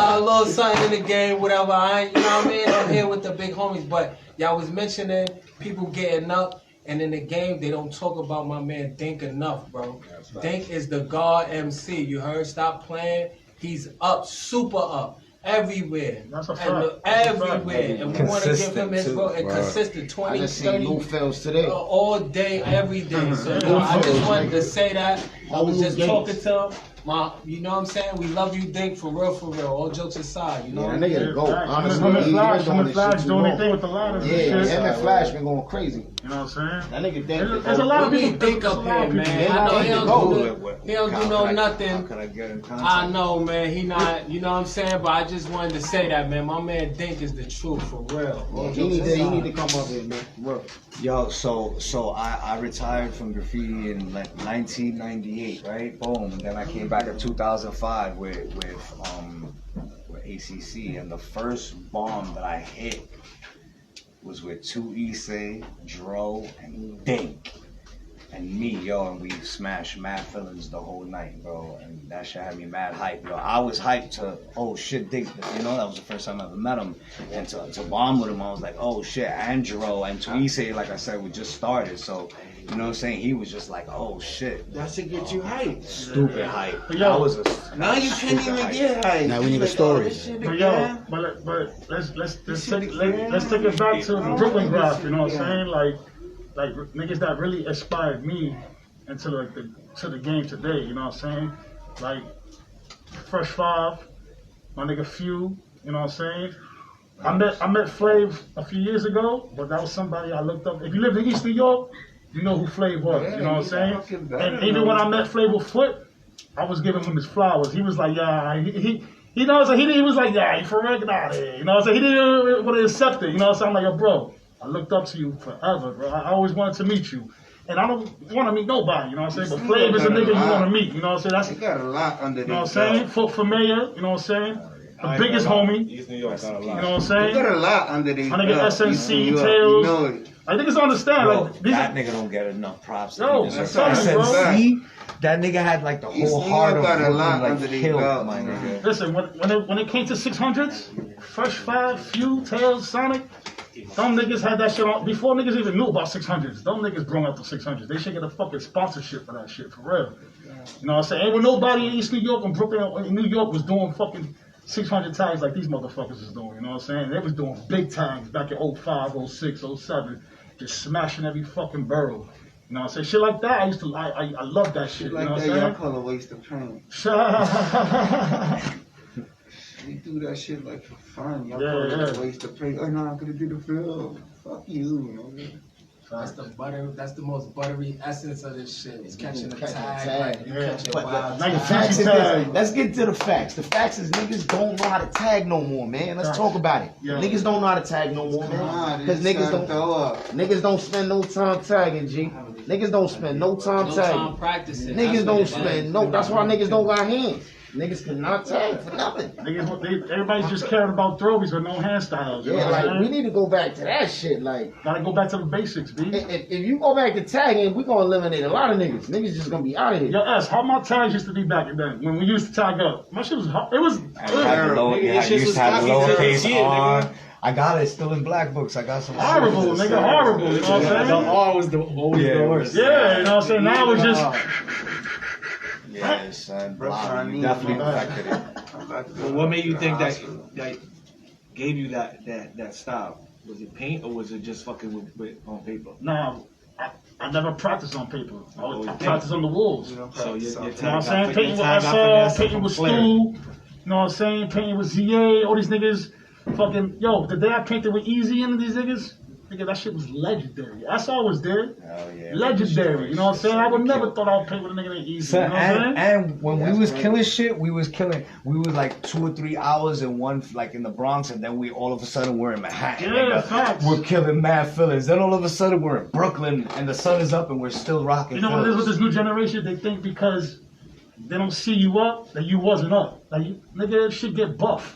saying? A little something in the game, whatever. I ain't, you know what I mean? I'm here with the big homies, but y'all was mentioning people getting up, and in the game they don't talk about my man Dink enough, bro. Dink is the guard MC. You heard? Stop playing. He's up, super up. Everywhere. That's a And fact. look, That's a fact. everywhere. And we want to give him his Consistent, bro, and too. consistent I 20, just seen 30, new films today. all day, every day. So you know, I just wanted to say that. I was just talking to him. You know what I'm saying? We love you, Dink, for real, for real. All jokes aside, you know Yeah, what that I mean? nigga go. Right. Honestly, Him and he Flash, been doing this shit too doing long. anything with the ladders and Yeah, shit. him and Flash been going crazy. You know what I'm saying? That nigga Dink. There's a lot of We people need Dink up here, man. I know he don't do no How nothing. can I get in contact? I know, man. He not, you know what I'm saying? But I just wanted to say that, man. My man Dink is the truth, for real. All He jokes need to aside. come up here, man. Bro. Yo, so I retired from graffiti in like 1998, right? Boom. And then I came back in 2005 with ACC, and the first bomb that I hit was with 2 Issei, Dro, and Dink. And me, yo, and we smashed mad feelings the whole night, bro. And that shit had me mad hype, yo. I was hyped to, oh shit, Dink, you know, that was the first time I ever met him. And to bomb with him, I was like, oh shit, Andro and Tuise, like I said, we just started. So, you know what I'm saying? He was just like, oh shit. That should get you hyped. Stupid hype. Yo. I was a Now you can't even get hyped. Now we need a Like, story. oh, this shit But again? yo, but let's take it back to the Brooklyn graph. You know what I'm saying? Like niggas that really inspired me into the game today. You know what I'm saying? Like Fresh Five, my nigga Few. You know what I'm saying? I met Flav a few years ago, but that was somebody I looked up. If you lived in East New York, you know who Flav was. You know what I'm saying? And even when I met Flavor Foot, I was giving him his flowers. He was like, yeah, he knows. He was like, yeah, you from Reagan out here. You know what I'm saying? He didn't want to accept it. You know what I'm saying? I'm like, yo, bro, I looked up to you forever, bro. I always wanted to meet you. And I don't want to meet nobody, you know what I'm saying? But Flav is a nigga you want to meet, you know what I'm saying? He got a lot under you know what I'm saying? For mayor, you know what I'm saying? The biggest homie. East New York got a lot. You know what I'm saying? He got a lot under these. My nigga SNC, Tails. You know it. I think it's understand. Bro, Like, these that nigga don't get enough props. Yo, that's right, SNC, that nigga had like the East whole New heart York of got a Brooklyn lot like under these killed, belts, my man. nigga. Listen, when it came to 600s, Fresh Five, Few, Tails, Sonic, them niggas had that shit on before niggas even knew about 600s. Them niggas brought up the 600s. They should get a fucking sponsorship for that shit, for real. You know what I'm saying? Ain't with nobody in East New York and Brooklyn in New York was doing fucking 600 tags like these motherfuckers is doing, you know what I'm saying? They was doing big tags back in 05, 06, 07, just smashing every fucking borough. You know what I'm saying? Shit like that, I love that shit, Like you know what that, I'm y'all saying? call a waste of pain. We do that shit like for fun. Y'all call it a waste of pain. Oh no, I'm gonna do the film. Fuck you, man. That's the butter. That's the most buttery essence of this shit. It's catching a Catching a tag. tag. Like you Yeah. catch a But wild like the a tag. facts is tag. this. Let's get to the facts. The facts is niggas don't know how to tag no more, man. Let's talk about it. Yeah. Niggas don't know how to tag no more, man. Because niggas don't spend no time tagging, G. Niggas don't spend no time No tagging. time practicing. Niggas That's don't what it spend is. no. That's why niggas don't got hands. Niggas cannot tag for nothing. Everybody's just caring about throwies with no hand styles. You know Yeah, what I'm like we saying? need to go back to that shit. Like Gotta go back to the basics, B. if you go back to tagging, we gonna eliminate a lot of niggas. Niggas just gonna be out of here. Yo, S, how my tags used to be back then when we used to tag up. My shit was hard. It was You had the low, you had, used to have the lowercase R. I got it. It's still in black books. I got some. horrible, nigga, horrible. You know what I'm The saying? R was always the worst. Yeah, you know what I'm saying? Now it's just. Yeah, son. Blah, you Brooklyn, definitely man. perfected it. But what made you think that gave you that style? Was it paint or was it just fucking with on paper? Nah, I never practiced on paper. I Oh, practiced on the walls. You So your know what I'm tag saying? Painting with SR, painting with Stu. You know what I'm saying? Painting with ZA, all these niggas. Fucking, yo, the day I painted with Easy and these niggas, nigga, that shit was legendary. SR was there. Hell yeah. Legendary. You know what I'm saying? I would never thought I would paint with a nigga named Easy. So, You know what I'm saying? and when we was killing shit, we was like 2 or 3 hours in one, like in the Bronx, and then we all of a sudden we're in Manhattan. Yeah, nigga. facts. We're killing mad fillers. Then all of a sudden we're in Brooklyn, and the sun is up, and we're still rocking. You know what it is with this new generation? They think because they don't see you up, that you wasn't up. Like, nigga, shit get buff.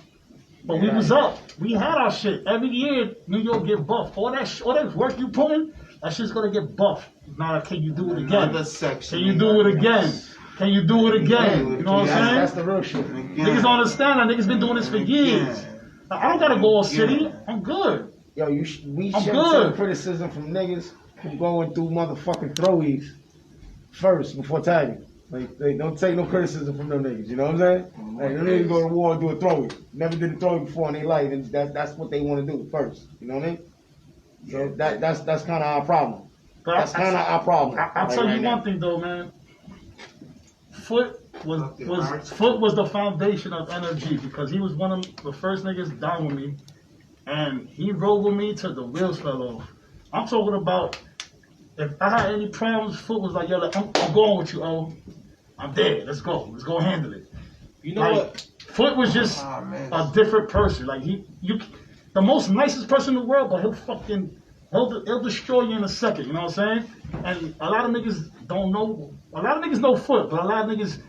But we was up. We had our shit. Every year, New York get buff. All that work you put in, that shit's gonna get buff. Now, can you do it again? Another section. Can you do it again? Can you do it again? You know what I'm That's saying? the real shit. Niggas don't understand that. Niggas been doing this for years. I don't gotta go all city. I'm good. Yo, we I'm shouldn't good. take criticism from niggas who going through motherfucking throwies first before tagging. Like, they don't take no criticism from them niggas. You know what I'm saying? Like, them niggas go to war and do a throwy. Never did a throwy before in their life, and that's what they want to do first. You know what I mean? So that's kind of our problem. But That's kind of our problem. I'll like, tell right you now. one thing though, man. Foot was the foundation of N.F.G because he was one of the first niggas down with me, and he rode with me till the wheels fell off. I'm talking about if I had any problems, Foot was like, yo, I'm going with you, oh. I'm dead. Let's go handle it. You know Like, what? Foot was just a different person. Like the most nicest person in the world, but he'll destroy you in a second. You know what I'm saying? And a lot of niggas don't know. A lot of niggas know Foot, but a lot of niggas,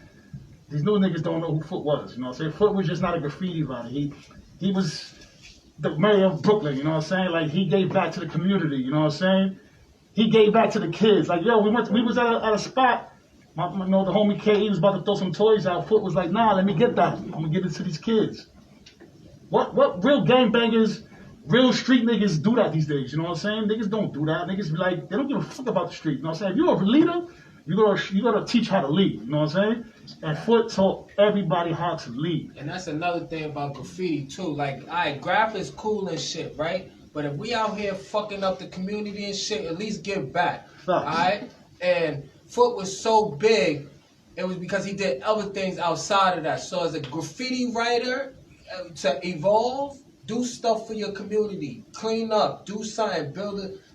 these new niggas don't know who Foot was. You know what I'm saying? Foot was just not a graffiti writer. He was the mayor of Brooklyn. You know what I'm saying? Like he gave back to the community. You know what I'm saying? He gave back to the kids. Like yo, we was at a spot. The homie K, he was about to throw some toys out. Foot was like, nah, let me get that. I'm gonna give it to these kids. What real gangbangers, real street niggas do that these days? You know what I'm saying? Niggas don't do that. Niggas be like, they don't give a fuck about the street. You know what I'm saying? If you're a leader, you gotta teach how to lead. You know what I'm saying? And Foot taught everybody how to lead. And that's another thing about graffiti too. Like, alright, graph is cool and shit, right? But if we out here fucking up the community and shit, at least give back. Alright? And Foot was so big, it was because he did other things outside of that. So as a graffiti writer, to evolve, do stuff for your community. Clean up, do something,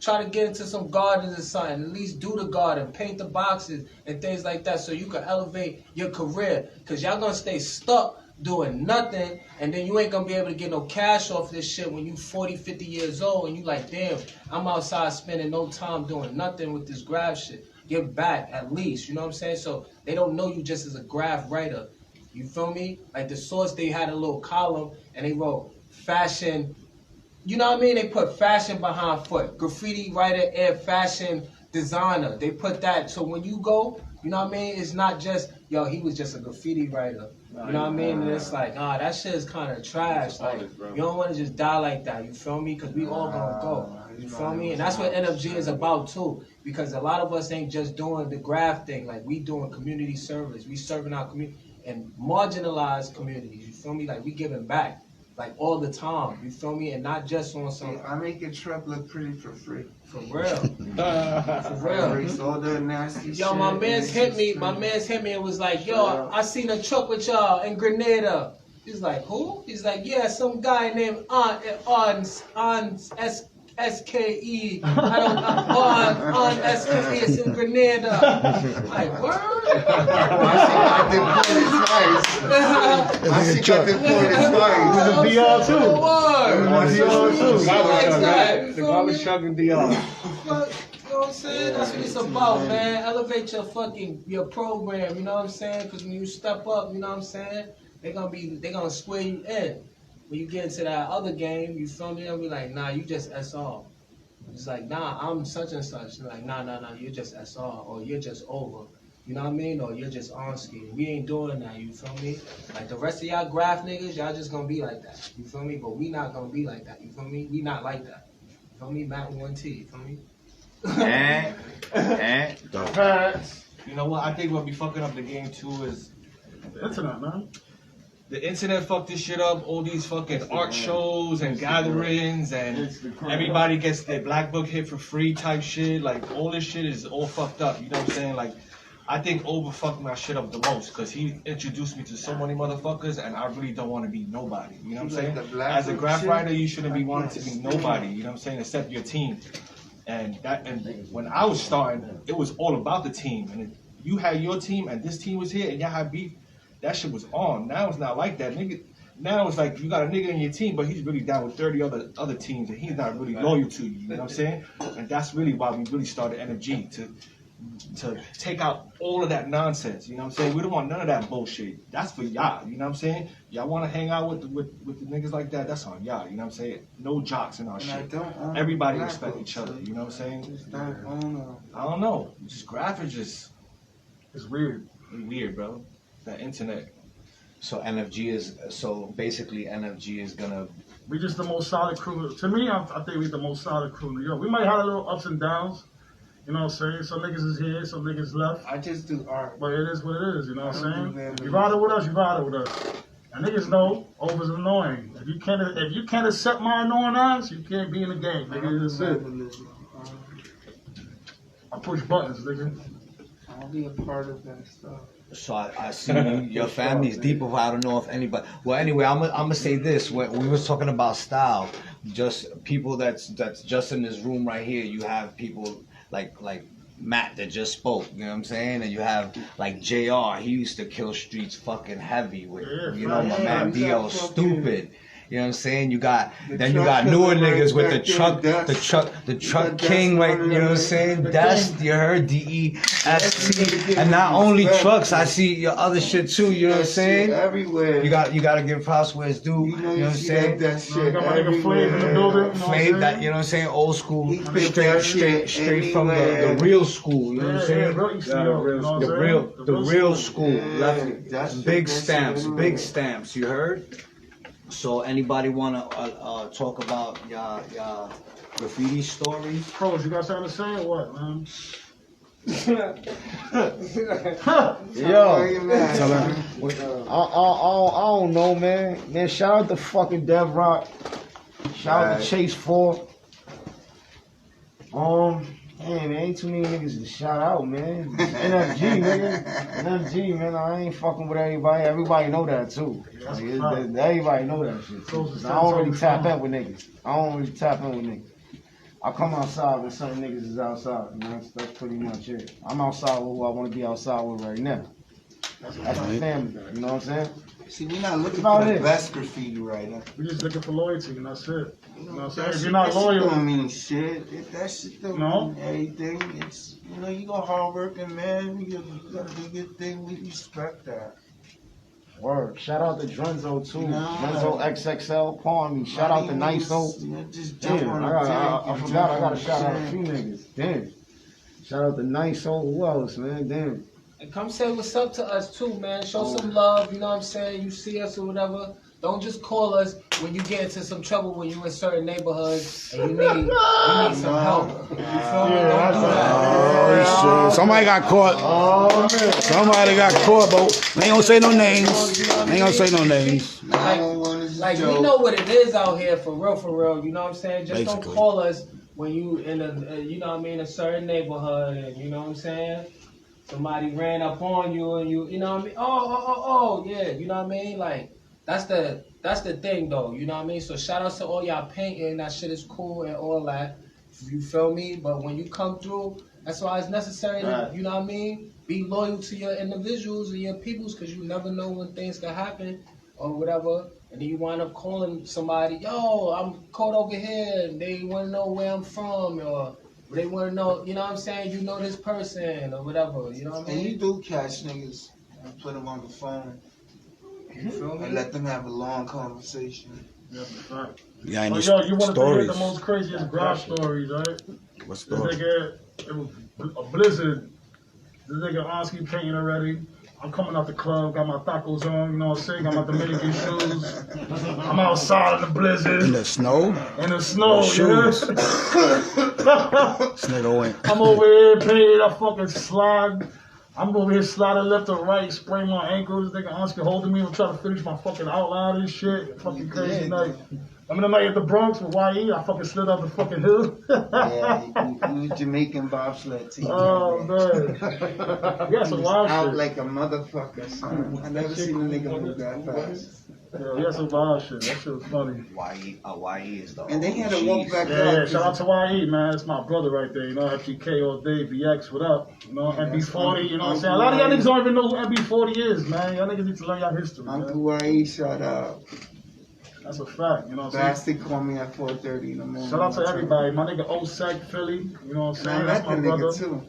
try to get into some gardens or something. At least do the garden, paint the boxes and things like that so you can elevate your career. Because y'all going to stay stuck doing nothing, and then you ain't gonna be able to get no cash off this shit when you 40, 50 years old, and you like, damn, I'm outside spending no time doing nothing with this graph shit. Give back at least, you know what I'm saying? So they don't know you just as a graph writer. You feel me? Like the Source, they had a little column and they wrote fashion. You know what I mean? They put fashion behind foot. Graffiti writer and fashion designer. They put that. So when you go, you know what I mean? It's not just, yo, he was just a graffiti writer. You know what I mean? And it's like, that shit is kind of trash. Like, you don't want to just die like that. You feel me? Because we all gonna go. You feel me? And that's what N.F.G is about too. Because a lot of us ain't just doing the graph thing. Like, we doing community service. We serving our community and marginalized communities. You feel me? Like, we giving back. Like, all the time. You feel me? And not just on some... I make your truck look pretty for free. For real. For real. All the nasty yo, shit. my man's hit me. My man's hit me and was like, yo, I seen a truck with y'all in Grenada. He's like, who? He's like, yeah, some guy named ONSKE. ONSKE is in Grenada. Like, word? I see got the point is nice. The DR too. Word. The garbage truck and DR. You know what I'm saying? That's what it's about, man. Elevate your program, you know what I'm saying? Because when you step up, you know what I'm saying? They gonna square you in. When you get into that other game, you feel me? They'll be like, nah, you just SR. It's like, nah, I'm such and such. They're like, nah, you're just SR, or you're just over. You know what I mean? Or you're just ONSKE. We ain't doing that, you feel me? Like the rest of y'all graph niggas, y'all just gonna be like that. You feel me? But we not gonna be like that, you feel me? We not like that. You feel me? Matt 1T, you feel me? You know what? I think what be fucking up the game too is Internet, man. the internet fucked this shit up. All these fucking art shows and gatherings, and everybody gets their black book hit for free type shit. Like, all this shit is all fucked up. You know what I'm saying? Like, I think Over fucked my shit up the most because he introduced me to so many motherfuckers, and I really don't want to be nobody. You know what I'm saying? As a graph writer, you shouldn't be wanting to be nobody. You know what I'm saying? Except your team. And when I was starting, it was all about the team. And if you had your team, and this team was here, and y'all had beef, that shit was on. Now it's not like that, nigga. Now it's like you got a nigga in your team, but he's really down with 30 other teams, and he's not really loyal to you. You know what I'm saying? And that's really why we really started N.F.G, to take out all of that nonsense. You know what I'm saying? We don't want none of that bullshit. That's for y'all. You know what I'm saying? Y'all want to hang out with the niggas like that? That's on y'all. You know what I'm saying? No jocks in our shit. Everybody respect each other. You know what I'm saying? I don't know. Just graphics It's weird. Weird, bro. That internet. So basically N.F.G is gonna. We just the most solid crew. To me, I think we the most solid crew in New York. We might have a little ups and downs. You know what I'm saying? Some niggas is here, some niggas left. I just do art. But it is what it is, you know what I'm saying? You ride it with us, you ride it with us. And niggas know Over's annoying. If you can't accept my annoying ass, you can't be in the game, nigga. That's it. I push buttons, nigga. I'll be a part of that stuff. So I see your family's deep. I don't know if anybody. Well, anyway, I'm gonna say this. When we was talking about style, just people that's just in this room right here. You have people like Matt that just spoke. You know what I'm saying? And you have like JR. He used to kill streets fucking heavy with. You know, my man D.O. Stupid. You know what I'm saying? You got newer niggas with the truck king, like, you know what I'm saying? Dest, you heard DEST, and not only trucks. I see your other shit too. You know what I'm saying? Everywhere. You got to give props where it's due. You know what I'm saying? That shit Flav in the building. Flav, that, you know what I'm saying? Old school, straight from the real school. You know what I'm saying? The real school. Left. Big stamps. You heard? So anybody wanna talk about your graffiti stories? Pros, you got something to say or what, man? Yo, I don't know, man. Man, shout out to fucking Dev Rock. Shout out to Chase 4. Man, there ain't too many niggas to shout out, man. N.F.G, nigga. N.F.G, man. I ain't fucking with everybody. Everybody know that, too. Like, everybody know that shit, too. I don't really tap in with niggas. I come outside when some niggas is outside. You know, that's pretty much it. I'm outside with who I want to be outside with right now. That's my family, you know what I'm saying? See, we're not looking About for the it. best graffiti writer. We just looking for loyalty, and that's it. You know what I'm saying? That If shit- you're not that shit loyal, don't mean shit. That shit don't No? mean anything. It's, you know, you go hard working, man. You gotta do your thing. We respect that. Word. Shout out to Drenzo too. Nah. Drenzo XXL Pawn me. Shout out to Niso. You know, just jump Damn, on I the dick forgot. and I jump gotta on the shout out a shit. few niggas. Damn. Shout out to Niso. Who else, man? Damn. And come say what's up to us too, man. Show some love, you know what I'm saying? You see us or whatever. Don't just call us when you get into some trouble when you in certain neighborhoods and you need some help. You feel me? Don't do that. Oh shit! Somebody got caught. Oh man. Somebody got caught, but they ain't gonna say no names. They ain't gonna say no names. Like we know what it is out here for real, you know what I'm saying? Just Basically. don't call us when you in a you know what I mean, a certain neighborhood and you know what I'm saying? Somebody ran up on you and you know what I mean? Oh, yeah, you know what I mean? Like that's the thing though, you know what I mean? So shout out to all y'all painting, that shit is cool and all that. You feel me? But when you come through, that's why it's necessary to, you know what I mean? Be loyal to your individuals and your peoples, because you never know when things can happen or whatever. And then you wind up calling somebody, yo, I'm caught over here, and they want to know where I'm from, or they want to know, you know what I'm saying? You know this person or whatever, you know what I And mean? you do catch niggas and put them on the phone You feel me? and let them have a long conversation. yeah, that's a fact. Yeah, Oh, any yo, you want to hear stories? the most craziest grab stories, right? What This story? nigga, it was a blizzard. This nigga ONSKE painting already. I'm coming out the club, got my tacos on, you know what I'm saying? Got my Dominican shoes. I'm outside in the blizzard. In the snow? In the snow, Shoes. yeah. This nigga went. I'm over here painting, I fucking slide. I'm over here sliding left or right, spraying my ankles. This nigga ONSKE holding me. I'm trying to finish my fucking outline and shit. Fucking crazy night. I mean, the night at the Bronx with YE, I fucking slid off the fucking hill. Yeah, you Jamaican bobsled team. Oh, man. Yeah, some wild Out shit. like a motherfucker, son. I never seen a nigga move that fast. Yeah, some wild shit. That shit was funny. YE is the And they had to walk back Yeah, up. shout out to YE, man. It's my brother right there, you know, FGK all day, VX, what up? You know, MB40, you know what I'm saying? A lot of y'all niggas don't even know who MB40 is, man. Y'all niggas need to learn y'all history, man. Uncle YE, shout out. That's a fact, you know what I'm saying? Bastard called me at 4:30 in the morning. Shout out to everybody. My nigga ONSKE Philly, you know what I'm And I saying? met That's the my brother. nigga too.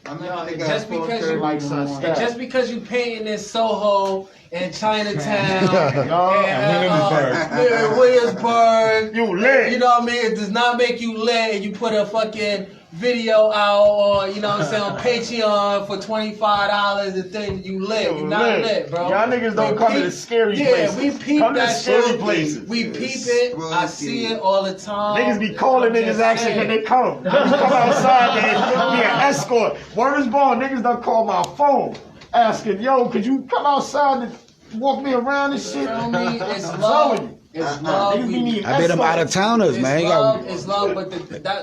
I met Yo, the and nigga just at because 4:30 you like in the morning. And just because you painting in Soho and Chinatown and Williamsburg, You lit. you know what I mean? It does not make you lit and you put a fucking video out or, you know what I'm saying, on Patreon for $25 and then you lit. You not lit, bro. Y'all niggas don't We come to peep- the scary Yeah, places. we peep Come to the that scary shit. places. We peep it. I see it all the time. Niggas be calling I'm niggas just asking saying. can they come. Niggas come outside and be an escort. Word is born, niggas done call my phone asking, yo, could you come outside and walk me around and shit? You know what I mean? It's I'm love. telling you. It's love. Niggas be needing I bet them out of towners, It's man. You love, got- it's love, but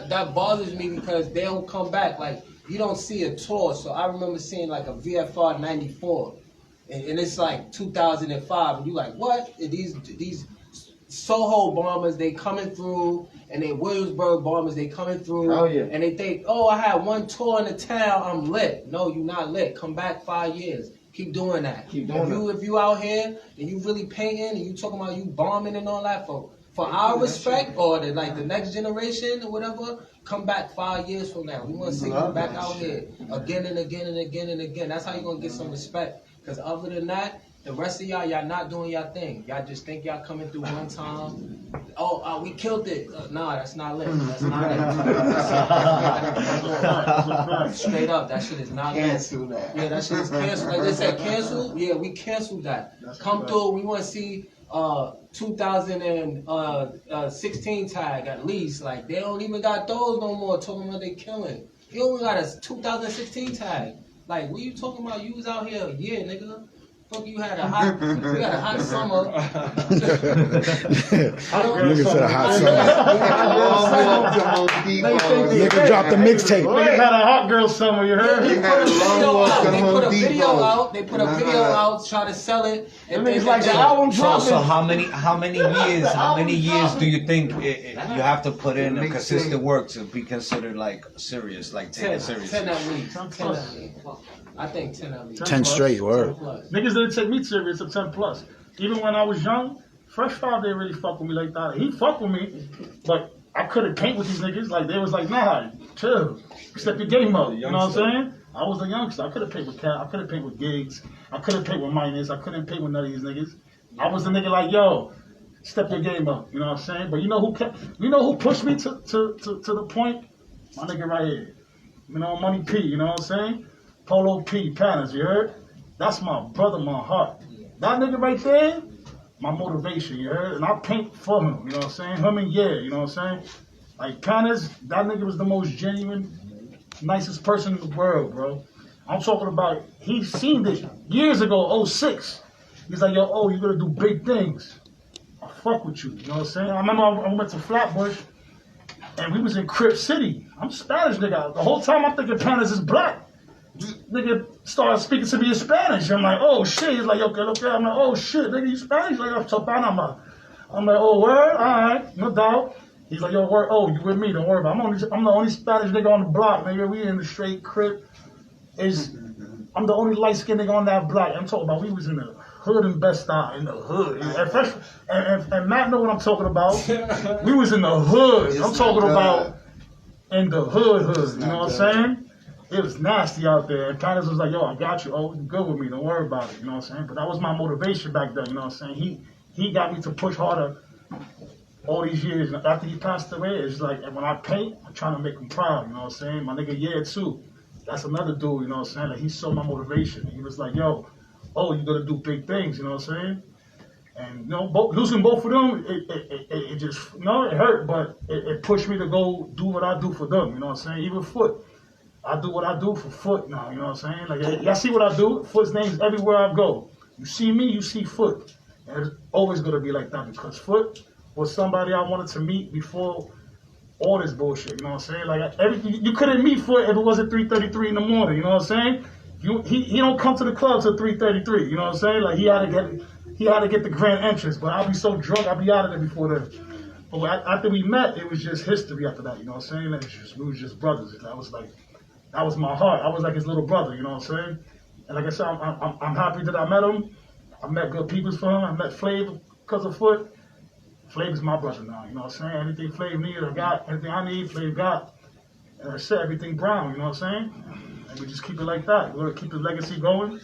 that bothers me because they don't come back. Like, you don't see a tour. So I remember seeing like a VFR 94, and it's like 2005, and you like, what? And these Soho bombers, they coming through, and they Williamsburg bombers, they coming through, Oh, yeah. and they think, oh, I had one tour in the town, I'm lit. No, you not lit. Come back 5 years. Keep doing that. Keep doing If you out here and you really painting and you talking about you bombing and all that for our respect or the next generation or whatever, come back 5 years from now. We want to see you back out here again and again and again and again. That's how you gonna get some respect. Because other than that, the rest of y'all not doing y'all thing. Y'all just think y'all coming through one time. Oh, we killed it. Nah, that's not lit. That's not it. Straight up, that shit is not lit. Cancel that. Yeah, that shit is canceled. Like they said, cancel. Yeah, we canceled that. Come through. We want to see 2016 tag at least. Like they don't even got those no more. Talking about they killing. You only got a 2016 tag. Like what you talking about? You was out here a year, nigga. Fuck, you had a hot summer. Nigga said a hot summer. Nigga dropped the mixtape. Niggas had a hot girl summer, you heard? They had a long walk to Home Depot. They put a video out, try to sell it. And Niggas like the album dropping. So how many years do you think you have to put in a consistent work to be considered like serious, like take it serious? 10 at least. 10 at least. I think 10 at least. 10 straight, word. 10 plus. Niggas didn't take me serious at 10 plus. Even when I was young, Fresh 5 didn't really fuck with me like that. He fucked with me, but I couldn't paint with these niggas. Like, they was like, nah, chill. Step your game up. You know what I'm saying? I was the youngster. I couldn't paint with Cat. I couldn't paint with Gigs. I couldn't paint with Minus. I couldn't paint with none of these niggas. I was the nigga like, yo, step your game up. You know what I'm saying? But you know who pushed me to the point? My nigga right here. You know, Money P, you know what I'm saying? Polo P, Panas, you heard? That's my brother, my heart. That nigga right there, my motivation, you heard? And I paint for him, you know what I'm saying? Him and yeah, you know what I'm saying? Like Panas, that nigga was the most genuine, nicest person in the world, bro. I'm talking about, he seen this years ago, 06. He's like, yo, oh, you gonna do big things. I fuck with you, you know what I'm saying? I remember I went to Flatbush, and we was in Crip City. I'm Spanish, nigga. The whole time I'm thinking Panas is black. Nigga started speaking to me in Spanish. I'm like, oh shit. He's like, okay. I'm like, oh shit, nigga, you Spanish? Like, I'm so Panama. I'm like, oh, word? All right, no doubt. He's like, yo, word, oh, you with me, don't worry about it. I'm the only Spanish nigga on the block, nigga. We in the straight Crip. I'm the only light-skinned nigga on that block. I'm talking about we was in the hood and Best Style, in the hood. And Matt know what I'm talking about. We was in the hood. I'm talking about in the hood, you know what I'm saying? It was nasty out there. And Panas was like, yo, I got you. Oh, you good with me. Don't worry about it. You know what I'm saying? But that was my motivation back then. You know what I'm saying? He got me to push harder all these years. And after he passed away, it's like, when I paint, I'm trying to make him proud. You know what I'm saying? My nigga, yeah, too. That's another dude, you know what I'm saying? Like, he saw my motivation. He was like, yo, oh, you gotta do big things, you know what I'm saying? And, you know, losing both of them, it just, you know, it hurt, but it pushed me to go do what I do for them, you know what I'm saying? Even Foot. I do what I do for Foot now, you know what I'm saying? Like, y'all see what I do? Foot's name's everywhere I go. You see me, you see Foot. And it's always gonna be like that because Foot was somebody I wanted to meet before all this bullshit, you know what I'm saying? Like, everything, you couldn't meet Foot if it wasn't 3:33 in the morning, you know what I'm saying? He don't come to the club till 3:33, you know what I'm saying? Like, he had to get the grand entrance, but I'll be so drunk, I'll be out of there before then. But after we met, it was just history after that, you know what I'm saying? Like, we was just brothers. That was my heart. I was like his little brother, you know what I'm saying? And like I said, I'm happy that I met him. I met good people for him. I met Flav because of Foot. Flav is my brother now, you know what I'm saying? Anything Flav needed, I got. Anything I need, Flav got. And I said everything brown, you know what I'm saying? And we just keep it like that. We're gonna keep his legacy going.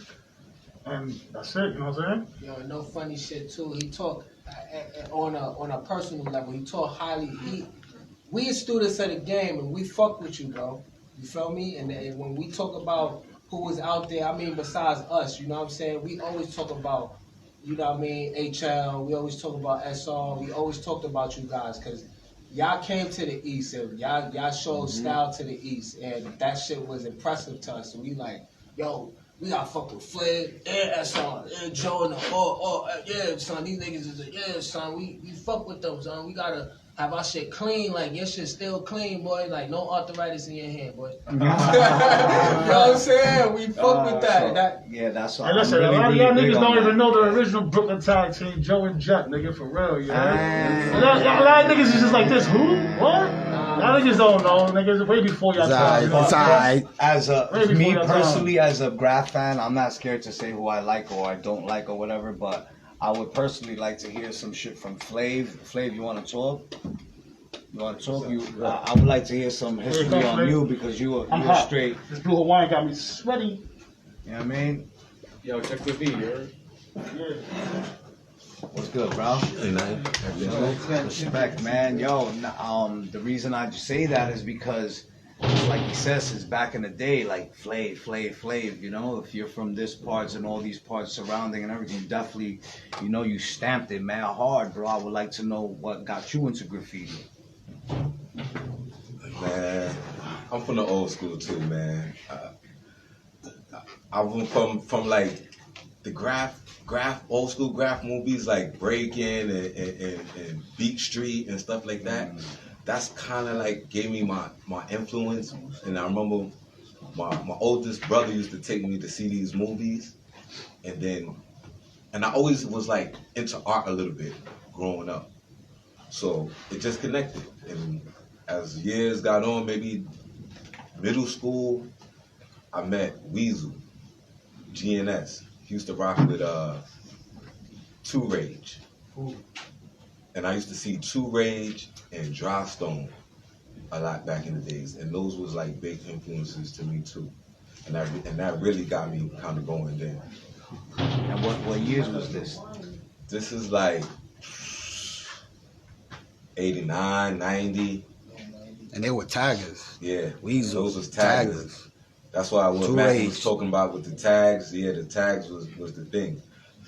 And that's it, you know what I'm saying? Yo, no funny shit too. He talked on a personal level. He talked highly. We are students of the game, and we fuck with you, bro. You feel me? And when we talk about who was out there, I mean, besides us, you know what I'm saying? We always talk about, you know what I mean, HL. We always talk about SR. We always talked about you guys because y'all came to the East and y'all showed style to the East, and that shit was impressive to us. So we like, yo, we gotta fuck with Flav, yeah, son, yeah, Joe, and yeah, son, these niggas is yeah, son, we fuck with them, son. We gotta have our shit clean, like your shit still clean, boy. Like no arthritis in your hand, boy. You know what I'm saying? We fuck with that. Yeah, that's all. Hey, listen, a lot of y'all niggas don't even know the original Brooklyn tag team, Joe and Jet, nigga, for real, you know? A lot of niggas is just like this, who? What? Y'all niggas don't know, niggas, way before y'all time. It's alright. As me personally, as a graph fan, I'm not scared to say who I like or I don't like or whatever, but I would personally like to hear some shit from Flav. Flav, you want to talk? You want to talk? I would like to hear some history on you because you're straight. This blue Hawaiian got me sweaty. You know what I mean? Yo, check the V, you heard? Yeah. What's good, bro? Hey, man. Respect, man. Yo, the reason I say that is because, like he says, since back in the day, like Flav, you know, if you're from this parts and all these parts surrounding and everything, definitely, you know, you stamped it, man, hard, bro. I would like to know what got you into graffiti. Man, I'm from the old school too, man. I'm from like the old school graph movies like Breakin' and Beat Street and stuff like that. That's kind of like gave me my influence. And I remember my oldest brother used to take me to see these movies, and I always was like into art a little bit growing up. So it just connected. And as years got on, maybe middle school, I met Weasel. GNS. He used to rock with 2 Rage. And I used to see 2 Rage and Dry Stone a lot back in the days. And those was like big influences to me too. And that really got me kind of going then. And what years was this? This is like 89, 90. And they were taggers. Yeah, Weasels. those was taggers. That's why what Matt was talking about with the tags, yeah, the tags was the thing.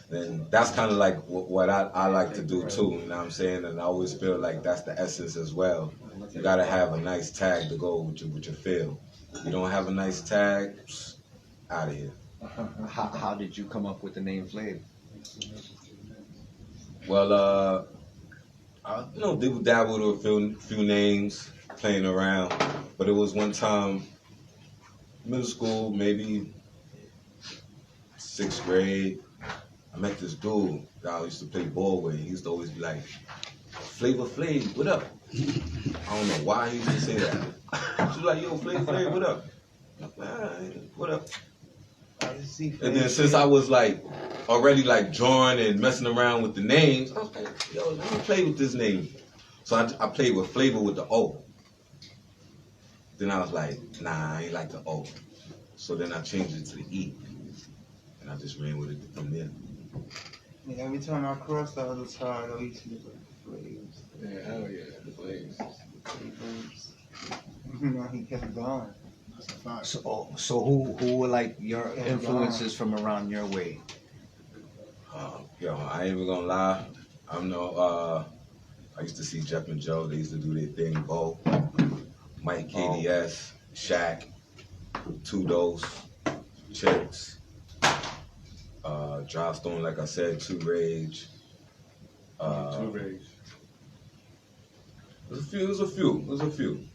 And that's kind of like what I like to do too, you know what I'm saying? And I always feel like that's the essence as well. You gotta have a nice tag to go with your feel. You don't have a nice tag, out of here. How did you come up with the name Flav? Well, I dabbled with a few names, playing around, but it was one time, middle school, maybe 6th grade. I met this dude that I used to play ball with. He used to always be like, Flavor Flav, what up? I don't know why he used to say that. She was like, yo, Flavor Flav, what up? I'm like, what up? And then since I was like already like drawing and messing around with the names, I was like, yo, let me play with this name. So I played with Flavor with the O. Then I was like, nah, I ain't like the O. So then I changed it to the E. And I just ran with it from there. Yeah, every time I crossed the other side, I used to look like the Flaves. Yeah, hell yeah, the Flaves. You know, he kept going. So who were like your influences from around your way? Yo, I ain't even gonna lie. I used to see Jeff and Joe. They used to do their thing. Bo, Mike, KDS, Shaq, 2 Dose, Chips, Dry Stone, like I said, 2 Rage. 2 Rage. It was a few.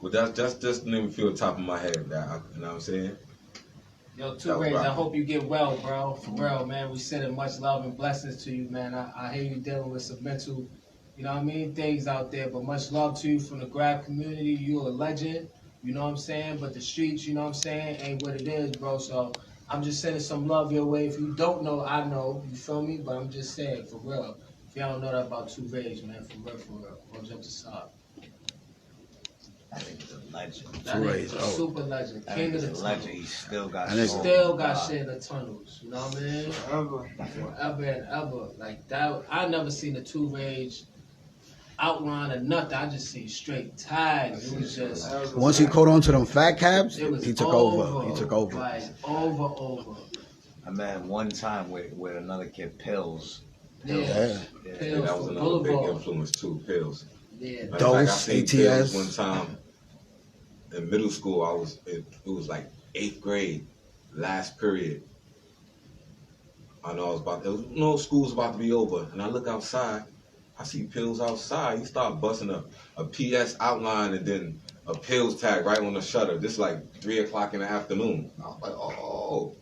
But that's just the name of the top of my head. That you know what I'm saying? Yo, 2 Rage, I hope you get well, bro. For real, man. We sending much love and blessings to you, man. I hear you dealing with some mental, you know what I mean, things out there. But much love to you from the grab community. You a legend, you know what I'm saying? But the streets, you know what I'm saying, ain't what it is, bro. So I'm just sending some love your way. If you don't know, I know. You feel me? But I'm just saying, for real. If y'all don't know that about 2 Rage, man, for real. All jokes aside. That nigga's a legend. That nigga's a super legend. King of the tunnels. He still got shit in the tunnels. You know what I mean? Forever and ever. Like that. I never seen a 2 Rage outline or nothing. I just seen straight tags. It was just. Once he caught on to them fat cabs, he took over. Like over. I met one time with another kid, Pills. Yeah. Pills, that was another big influence too. Pills. Yeah. Dose, ATS. One time in middle school, it was like 8th grade, last period. I know school was about to be over, and I look outside. I see Pills outside. He started busting a PS outline and then a Pills tag right on the shutter. This like 3 o'clock in the afternoon. I was like, oh.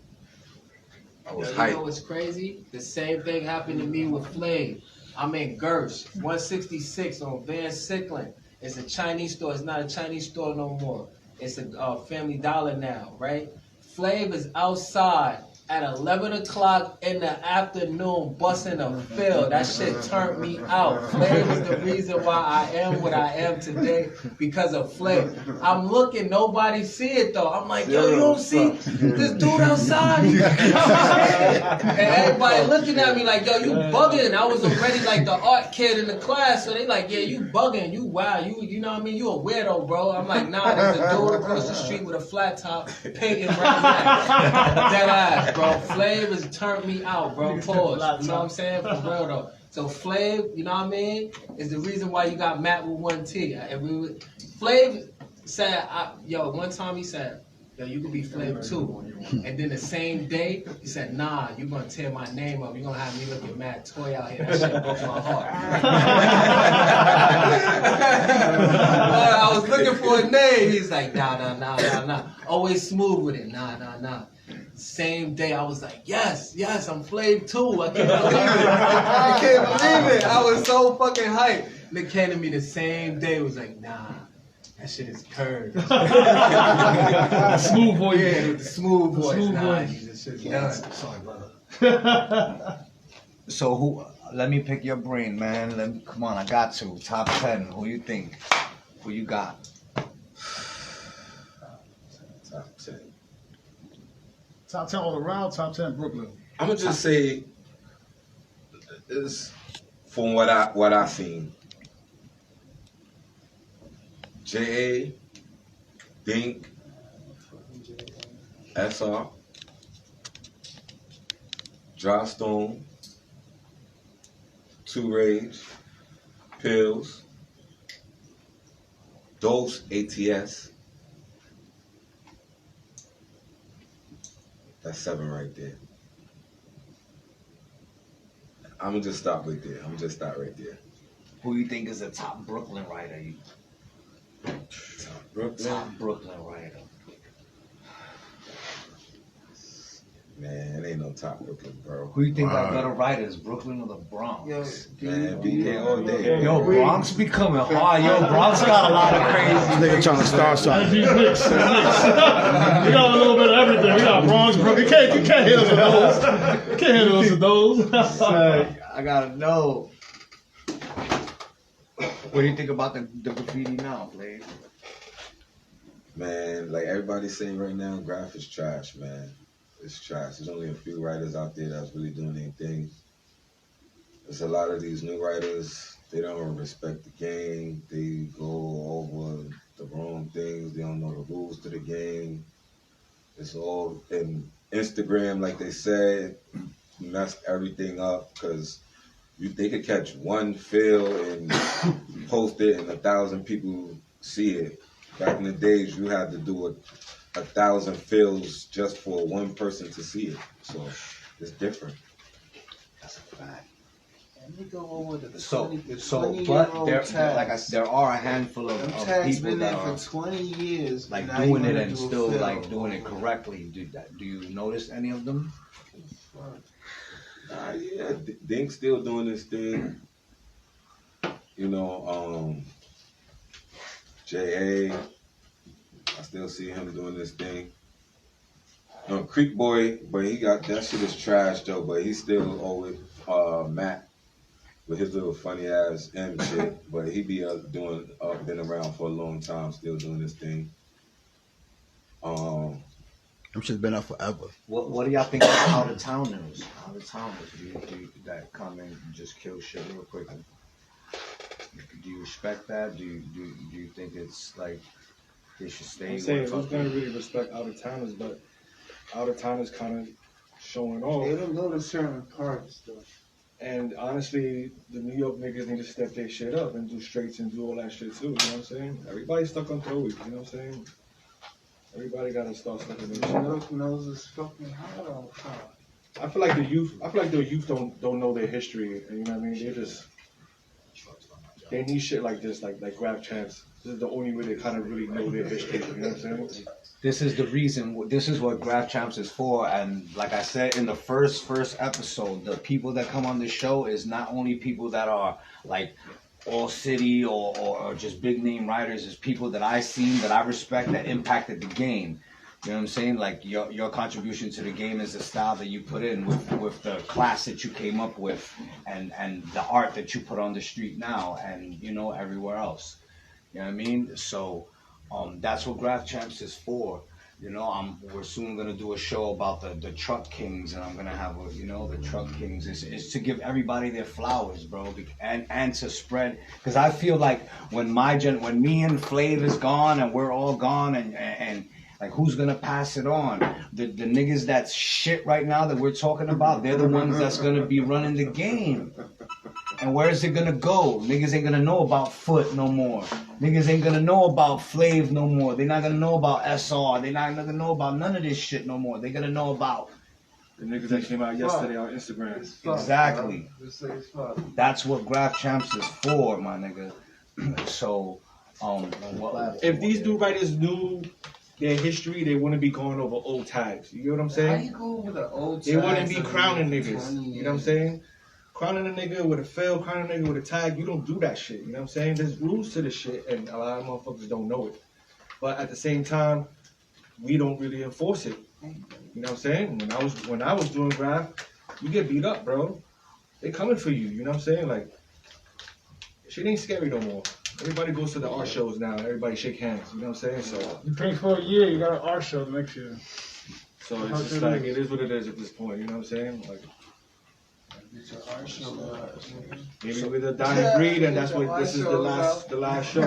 I was hyped. You know what's crazy? The same thing happened to me with Flav. I'm in Gersh, 166 on Van Sicklen. It's a Chinese store. It's not a Chinese store no more. It's a Family Dollar now, right? Flav is outside at 11 o'clock in the afternoon busting a fill. That shit turned me out. Flav is the reason why I am what I am today, because of Flav. I'm looking, nobody see it though. I'm like, yo, you don't see this dude outside? And everybody looking at me like, yo, you bugging. I was already like the art kid in the class, so they like, yeah, you bugging, you wild, you know what I mean? You a weirdo, bro. I'm like, nah, there's a dude across the street with a flat top painting right now. Dead ass, bro. Flav has turned me out, bro. Pause. You know what I'm saying? For real though. So Flav, you know what I mean, is the reason why you got Matt with 1 T. Flav said, one time he said, yo, you could be Flav too. And then the same day, he said, nah, you're going to tear my name up. You're going to have me look at Matt Toy out here. That shit broke my heart. I was looking for a name. He's like, nah. Always smooth with it. Nah. Same day, I was like, yes, I'm Flav too. I can't believe it. I was so fucking hyped. They came to me the same day. Was like, nah, That shit is curved. Smooth voice. Yeah, with the smooth voice. Smooth Nah, voice. this shit's done. Sorry, brother. So who? Let me pick your brain, man. Come on, I got to. Top 10. Who you think? Who you got? Top 10. Top 10 all around, top 10 Brooklyn. I'm gonna just say, it's from what I seen. J.A., Dink, S.R., Dry Stone, Two Rage, Pills, Dose, ATS. That's 7 right there. I'm gonna just stop right there. Who you think is the top Brooklyn writer? Top Brooklyn. Top Brooklyn writer. Man, it ain't no top Brooklyn, bro. Who you think got better writers, Brooklyn or the Bronx? Man, BK all day. Yo, Bronx be coming hard. Yo, Bronx got a lot of crazy. Nigga trying to start something. We got a little bit of everything. We got Bronx, Brooklyn. You can't hit us with those. You can't hit us with those. I gotta know. What do you think about the graffiti now, Blade? Man, like everybody's saying right now, graph is trash, man. It's trash. There's only a few writers out there that's really doing anything. There's a lot of these new writers, they don't respect the game. They go over the wrong things. They don't know the rules to the game. It's all in Instagram, like they said, messed everything up because they could catch one fill and post it and 1,000 people see it. Back in the days, you had to do 1,000 fills just for one person to see it. So it's different. That's a fact. Let me go over the But there are a handful of people been that there are for 20 years, like now doing you it wanna and do a still fill. like doing it correctly. Do you notice any of them? Yeah, Dink's still doing this thing. You know, J.A., I still see him doing this thing. Creek Boy, but he got, that shit is trash though, but he's still always, Matt, with his little funny ass M shit, but he be been around for a long time, still doing this thing. Them shit's been up forever. What do y'all think of out of towners? Out of towners, do you that come and just kill shit real quick? Do you respect that? Do you think it's like they should stay? I'm saying who's gonna really respect out of towners, but out of towners kind of showing off. They don't go to certain parts though. And honestly, the New York niggas need to step their shit up and do straights and do all that shit too. You know what I'm saying? Everybody's stuck on throwies. You know what I'm saying? Everybody gotta start stuck in their shit. New York knows it's fucking hot outside. I feel like the youth don't know their history. You know what I mean? They need shit like this, like Graph Champs. This is the only way they kind of really know their history. You know what I'm saying? This is the reason. This is what Graph Champs is for. And like I said in the first episode, the people that come on this show is not only people that are like all city or just big name writers. It's people that I seen that I respect that impacted the game. You know what I'm saying? Like your contribution to the game is the style that you put in with the class that you came up with and the art that you put on the street now and you know everywhere else. You know what I mean? So that's what Graph Champs is for. You know, we're soon gonna do a show about the truck kings, and I'm gonna have the truck kings. It's to give everybody their flowers, bro, and to spread. Because I feel like when me and Flav is gone and we're all gone, and like who's gonna pass it on? The niggas that's shit right now that we're talking about, they're the ones that's gonna be running the game. And where is it gonna go? Niggas ain't gonna know about Foot no more. Niggas ain't gonna know about Flav no more. They're not gonna know about SR. They're not gonna know about none of this shit no more. They're gonna know about the niggas that came out yesterday on Instagram. Exactly. That's what Graph Champs is for, my nigga. So, if these new writers knew their history, they wouldn't be going over old tags. You get what I'm saying? How you go over the old tags? They wouldn't be crowning niggas. You know what I'm saying? crowning a nigga with a fail, crowning a nigga with a tag, you don't do that shit. You know what I'm saying? There's rules to this shit, and a lot of motherfuckers don't know it. But at the same time, we don't really enforce it. You know what I'm saying? When I was doing graph, you get beat up, bro. They coming for you. You know what I'm saying? Like, shit ain't scary no more. Everybody goes to the art shows now. Everybody shake hands. You know what I'm saying? So you pay for a year, you got an art show next year. So it's just like it is what it is at this point. You know what I'm saying? Like. Maybe we're the dying breed, and that's what this is the last show.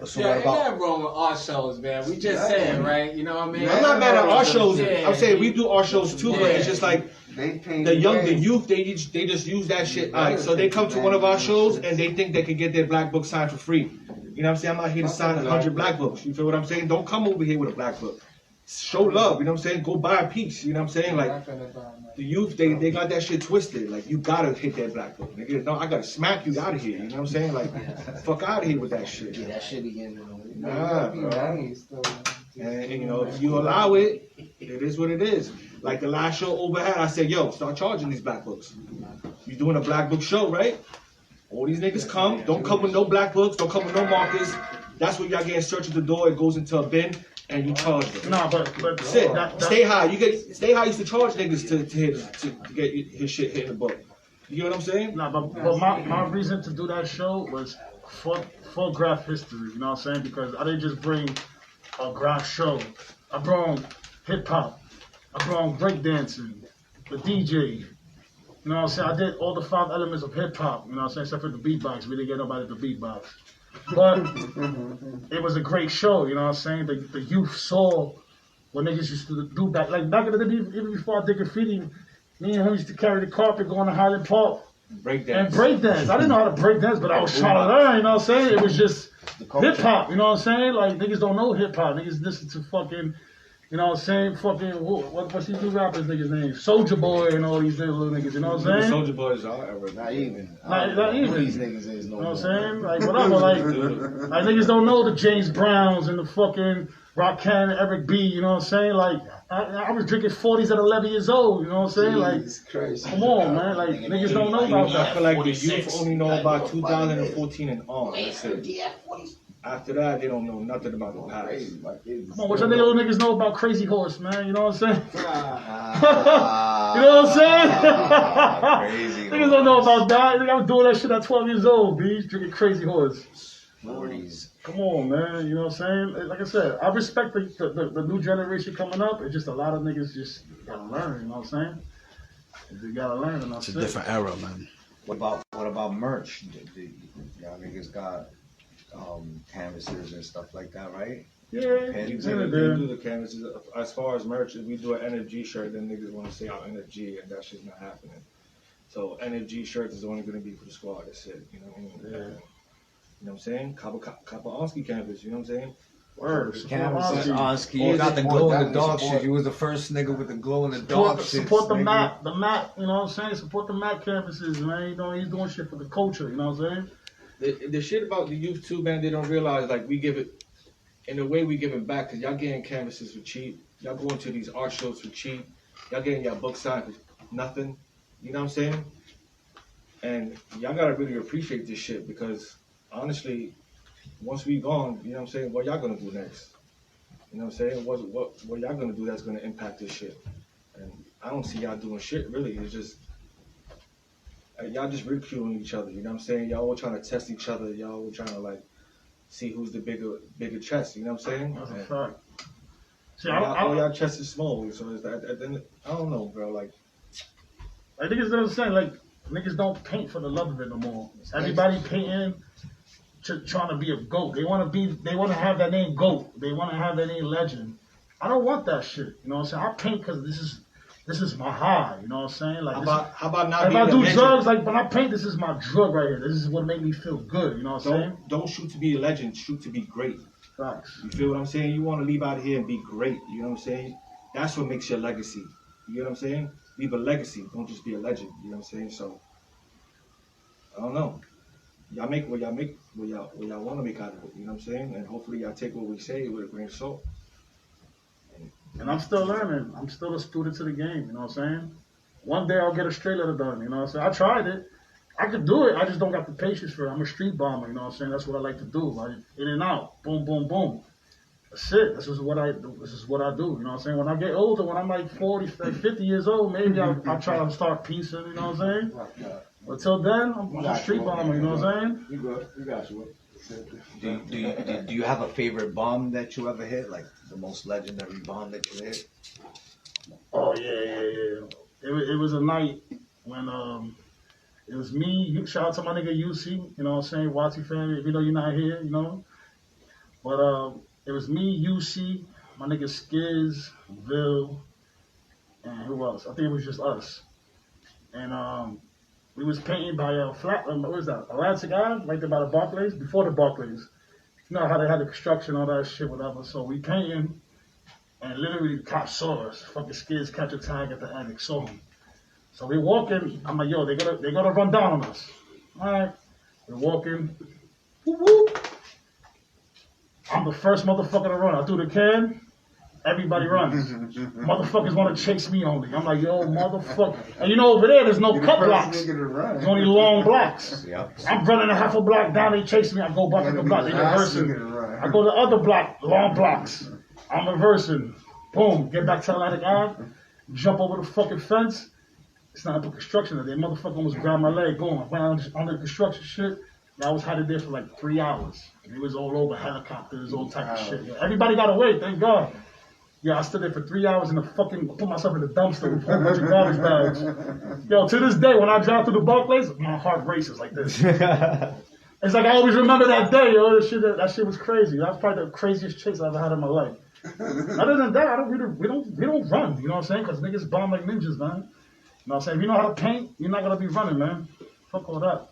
So ain't nothing wrong with art shows, man. We just saying, right? You know what I mean? I'm not mad at art shows. I'm saying we do art shows too, but it's just like the youth, they just use that shit. Alright, so they come to one of our shows and they think they can get their black book signed for free. You know what I'm saying? I'm not here to sign 100 black books. You feel what I'm saying? Don't come over here with a black book. Show love, you know what I'm saying? Go buy a piece, you know what I'm saying? Like, the youth, they got that shit twisted. Like, you gotta hit that black book, nigga. No, I gotta smack you out of here, you know what I'm saying? Like, fuck out of here with that shit. Yeah, that shit again. Nah, bro. And, you know, if you allow it, it is what it is. Like, the last show overhead, I said, yo, start charging these black books. You doing a black book show, right? All these niggas come, don't come with no black books, don't come with no markers. That's when y'all getting searched at the door, it goes into a bin. And you charge them. Nah, but Stay high. Stay high used to charge niggas to get his shit hit in the book. You know what I'm saying? Nah, but my reason to do that show was for graph history. You know what I'm saying? Because I didn't just bring a graph show. I brought hip hop. I brought breakdancing, the DJ. You know what I'm saying? I did all the 5 elements of hip hop. You know what I'm saying? Except for the beatbox. We didn't get nobody to beatbox. But it was a great show, you know what I'm saying? The youth saw what niggas used to do back. Like back in the day, even before I did graffiti, me and him used to carry the carpet going to Highland Park. Breakdance. I didn't know how to breakdance, but I was trying to learn, you know what I'm saying? It was just hip hop, you know what I'm saying? Like niggas don't know hip hop. Niggas listen to fucking, you know what I'm saying? Fucking, what's these new rappers niggas' names? Soulja Boy and all these little niggas, you know what I'm saying? Soulja Boys are ever. Not even. Not even. These niggas is no. You know what I'm saying? Like, whatever. Like niggas don't know the James Browns and the fucking Rakim and Eric B. You know what I'm saying? Like, I was drinking 40s at 11 years old. You know what I'm saying? Like, come on, man. Like, niggas don't know about that. I feel like the youth only know about 2014 and on. That's it. After that, they don't know nothing about the past. Come on, what your little niggas know about Crazy Horse, man? You know what I'm saying? You know what I'm saying? Crazy. Niggas don't know about that. I was doing that shit at 12 years old, B. Drinking Crazy Horse. 40s. Come on, man. You know what I'm saying? Like I said, I respect the new generation coming up. It's just a lot of niggas just gotta learn. You know what I'm saying? You gotta learn. And It's a different era, man. What about merch? Y'all niggas got canvases and stuff like that, right? Yeah, we do the canvases. As far as merch, if we do an N.F.G shirt, then niggas want to say our N.F.G, and that shit's not happening. So N.F.G shirts is only going to be for the squad. That's it. You know what I mean? Yeah. You know what I'm saying? Couple ONSKE canvas. You know what I'm saying? Word. Canvases, ONSKE. You got the glow in the dark shit. You was the first nigga with the glow in the dark shit. Support the map. The map. You know what I'm saying? Support the map canvases, man. You know he's doing shit for the culture. You know what I'm saying? The shit about the youth too, man, they don't realize, like, we give it, in a way we give it back, because y'all getting canvases for cheap. Y'all going to these art shows for cheap. Y'all getting your book signed for nothing. You know what I'm saying? And y'all gotta really appreciate this shit, because honestly, once we gone, you know what I'm saying, what y'all gonna do next? You know what I'm saying? What y'all gonna do that's gonna impact this shit? And I don't see y'all doing shit, really. It's just, y'all just ridiculing each other, you know what I'm saying? Y'all all trying to test each other. Y'all all trying to, like, see who's the bigger chest, you know what I'm saying? That's a fact. See, all y'all chest is small, so it's that, I don't know, bro, like niggas don't understand, like, niggas don't paint for the love of it no more. Everybody painting, trying to be a GOAT. They want to have that name GOAT. They want to have that name legend. I don't want that shit, you know what I'm saying? I paint because this is my high, you know what I'm saying? Like, how about not if being I do legend? drugs, like when I paint, this is my drug right here. This is what make me feel good, you know what I'm saying? Don't shoot to be a legend, shoot to be great. Facts. You feel what I'm saying? You want to leave out here and be great, you know what I'm saying? That's what makes your legacy. You know what I'm saying? Leave a legacy, don't just be a legend, you know what I'm saying? So, I don't know. Y'all make what y'all want to make out of it, you know what I'm saying? And hopefully y'all take what we say with a grain of salt. And I'm still learning. I'm still a student to the game, you know what I'm saying? one day I'll get a straight letter done, you know what I'm saying? I tried it. I could do it. I just don't got the patience for it. I'm a street bomber, you know what I'm saying? That's what I like to do. Like, in and out. Boom, boom, boom. That's it. This is what I do. This is what I do. You know what I'm saying? When I get older, when I'm like 40, like 50 years old, maybe I'll try to start piecing, you know what I'm saying? Until then, I'm a street bomber, you know what I'm saying? You good. You got you. Do you have a favorite bomb that you ever hit? Like the most legendary bomb that you hit? Oh, yeah. It was a night when it was me. Shout out to my nigga UC, you know what I'm saying? Watty family, even though you're not here, you know? But it was me, UC, my nigga Skiz, Vil, and who else? I think it was just us. And we was painting by what was that? Atlantic Ave, right there by the Barclays, before the Barclays. You know how they had the construction, all that shit, whatever. So we painting, and literally the cops saw us. Fucking Skiz catch a tag at the attic, saw him. So we walking. I'm like, yo, they gotta run down on us. All right, we're walking. Whoop, whoop. I'm the first motherfucker to run. I threw the can. Everybody runs. Motherfuckers want to chase me only. I'm like, yo, motherfucker. And you know, over there's no cut blocks. There's only long blocks. Yep. I'm running a half a block down. They chase me. I go back to the block. They reversing. I go to the other block. Long blocks. I'm reversing. Boom. Get back to Atlantic Ave. Jump over the fucking fence. It's not up construction. That motherfucker almost grabbed my leg. Boom. I went under the construction shit. I was hiding there for like 3 hours. And it was all over helicopters, all type of shit. Yeah. Everybody got away, thank God. Yeah, I stood there for 3 hours and put myself in the dumpster with a whole bunch of garbage bags. Yo, to this day, when I drive through the Barclays, my heart races like this. It's like I always remember that day, yo. That shit was crazy. That was probably the craziest chase I ever had in my life. Other than that, we don't run. You know what I'm saying? Because niggas bomb like ninjas, man. You know what I'm saying? If you know how to paint, you're not gonna be running, man. Fuck all that.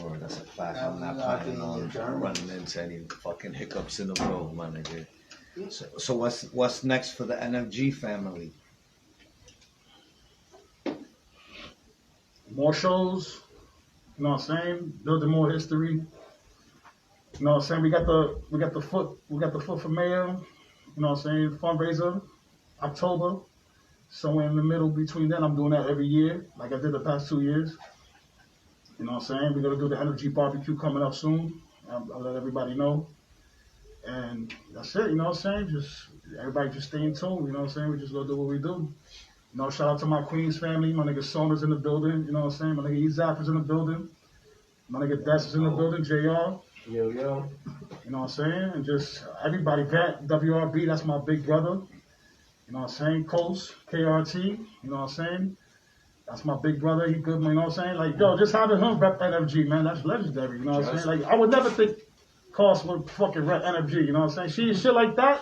Word, that's a fact. I'm not planning on running into any fucking hiccups in the road, my nigga. So what's next for the N.F.G family? More shows. You know what I'm saying? Building more history. You know what I'm saying? We got the foot for mayor. You know what I'm saying? Fundraiser, October. Somewhere in the middle between then. I'm doing that every year, like I did the past 2 years. You know what I'm saying? We're gonna do the N.F.G barbecue coming up soon. I'll let everybody know. And that's it, you know what I'm saying? Everybody just stay in tune, you know what I'm saying? We just gonna do what we do. You know, shout out to my Queens family. My nigga Sona's in the building, you know what I'm saying? My nigga Ezap is in the building. My nigga Des is in the building, JR. Yo. You know what I'm saying? And just everybody, Vat, WRB, that's my big brother. You know what I'm saying? Coast, KRT, you know what I'm saying? That's my big brother. He good, you know what I'm saying? Like, yo, just having him rep N.F.G, man, that's legendary, you know what I'm saying? Like, I would never think Cost would fucking rep N.F.G, you know what I'm saying? Shit like that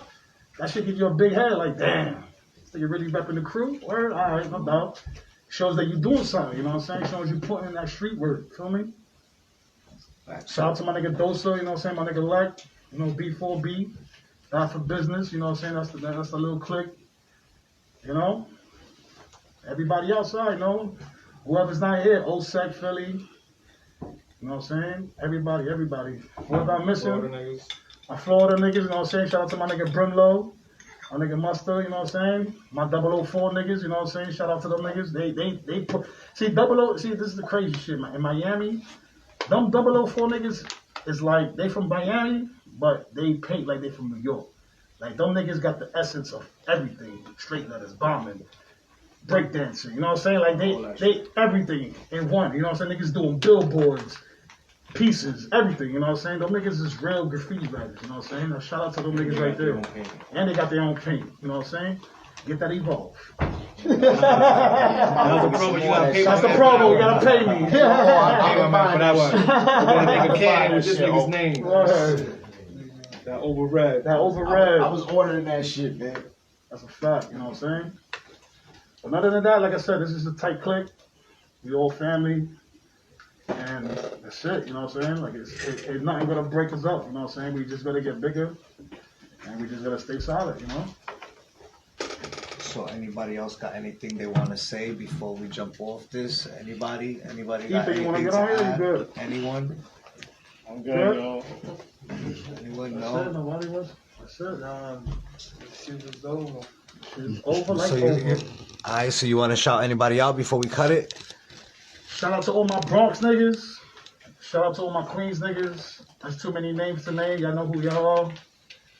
should give you a big head, like, damn. So you're really repping the crew? Word? All right, no doubt. Shows that you're doing something, you know what I'm saying? Shows you putting in that street work, feel me? Shout out to my nigga Dosa, you know what I'm saying? My nigga Lek, you know, B4B, that for business, you know what I'm saying? That's the little clique, you know? Everybody outside, you know? Whoever's not here, ONSKE, Philly, you know what I'm saying? Everybody. Whoever I'm missing, my Florida niggas, you know what I'm saying? Shout out to my nigga Brimlow, my nigga Mustard, you know what I'm saying? My 004 niggas, you know what I'm saying? Shout out to them niggas. They put, see, this is the crazy shit, man. In Miami, them 004 niggas is like, they from Miami, but they paint like they from New York. Like, them niggas got the essence of everything. Straight letters, bombing, breakdancing, you know what I'm saying? Like, they everything in one, you know what I'm saying? Niggas doing billboards, pieces, everything, you know what I'm saying? Them niggas is real graffiti writers, you know what I'm saying? Now, shout out to them niggas right there. And they got their own paint, you know what I'm saying? Get that Evolve. That's the promo, you gotta pay me. For that one. We're gonna make a can with this nigga's name. That over red. I was ordering that shit, man. That's a fact, you know what I'm saying? But other than that, like I said, this is a tight clique. We all family. And that's it, you know what I'm saying? Like, it's nothing gonna break us up, you know what I'm saying? We just gotta get bigger. And we just gotta stay solid, you know? So anybody else got anything they want to say before we jump off this? Anybody got anything to add? Good? Anyone? I'm good, yo. Anyone? No. Nobody was. That's it. Shit was over. Shit's over like So over. Alright, so you want to shout anybody out before we cut it? Shout out to all my Bronx niggas. Shout out to all my Queens niggas. There's too many names to name. Y'all know who y'all are.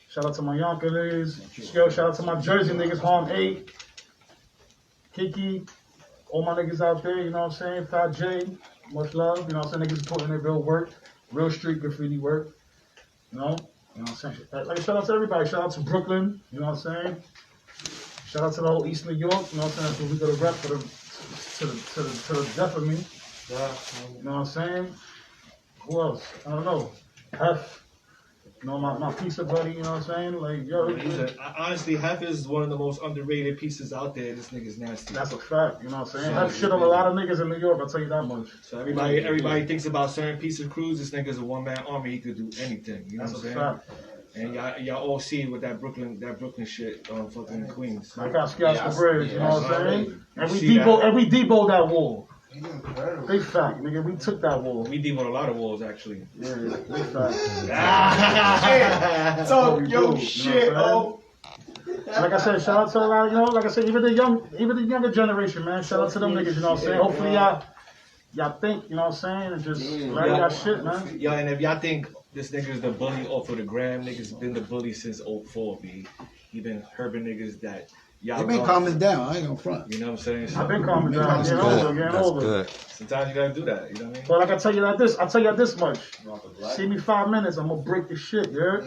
Shout out to my Yonkers. Yo, shout out to my Jersey niggas, Harm 8, Kiki, all my niggas out there, you know what I'm saying? Fat J, much love, you know what I'm saying? Niggas putting in real work, real street graffiti work, you know what I'm saying? Like, shout out to everybody. Shout out to Brooklyn, you know what I'm saying? Shout out to the whole East New York, you know what I'm saying? That's where we go to rep for to the death of me. You know what I'm saying? Who else? I don't know. F. You know, my pizza buddy, you know what I'm saying? Like, yo. Honestly, Hef is one of the most underrated pieces out there. This nigga's nasty. That's a fact, you know what I'm saying? Hef shit on a lot of niggas in New York, I'll tell you that much. So everybody thinks about certain piece of crews. This nigga's a one-man army. He could do anything. You know what I'm saying? Fact. And y'all all see it with that Brooklyn shit on fucking Queens. Like I scouts the bridge, you know what I'm saying? And we deboed that wall. Big fact, nigga. We took that wall. We deboed a lot of walls, actually. Yeah, big fact. Talk your shit, oh. Like I said, shout out to a lot of, you know, like I said, even the younger generation, man. Shout out to them niggas, you know what I'm saying? Hopefully y'all think, you know what I'm saying? And just learn y'all shit, man. Yo, and if y'all think this nigga's the bully off of the gram, niggas been the bully since 04, B. He been herbing niggas that y'all They been calming down. I ain't gonna front. You know what I'm saying? I've been calming down, getting older. Good. Sometimes you gotta do that, you know what I mean? But like I'll tell you this much. See me 5 minutes, I'm gonna break the shit, yeah?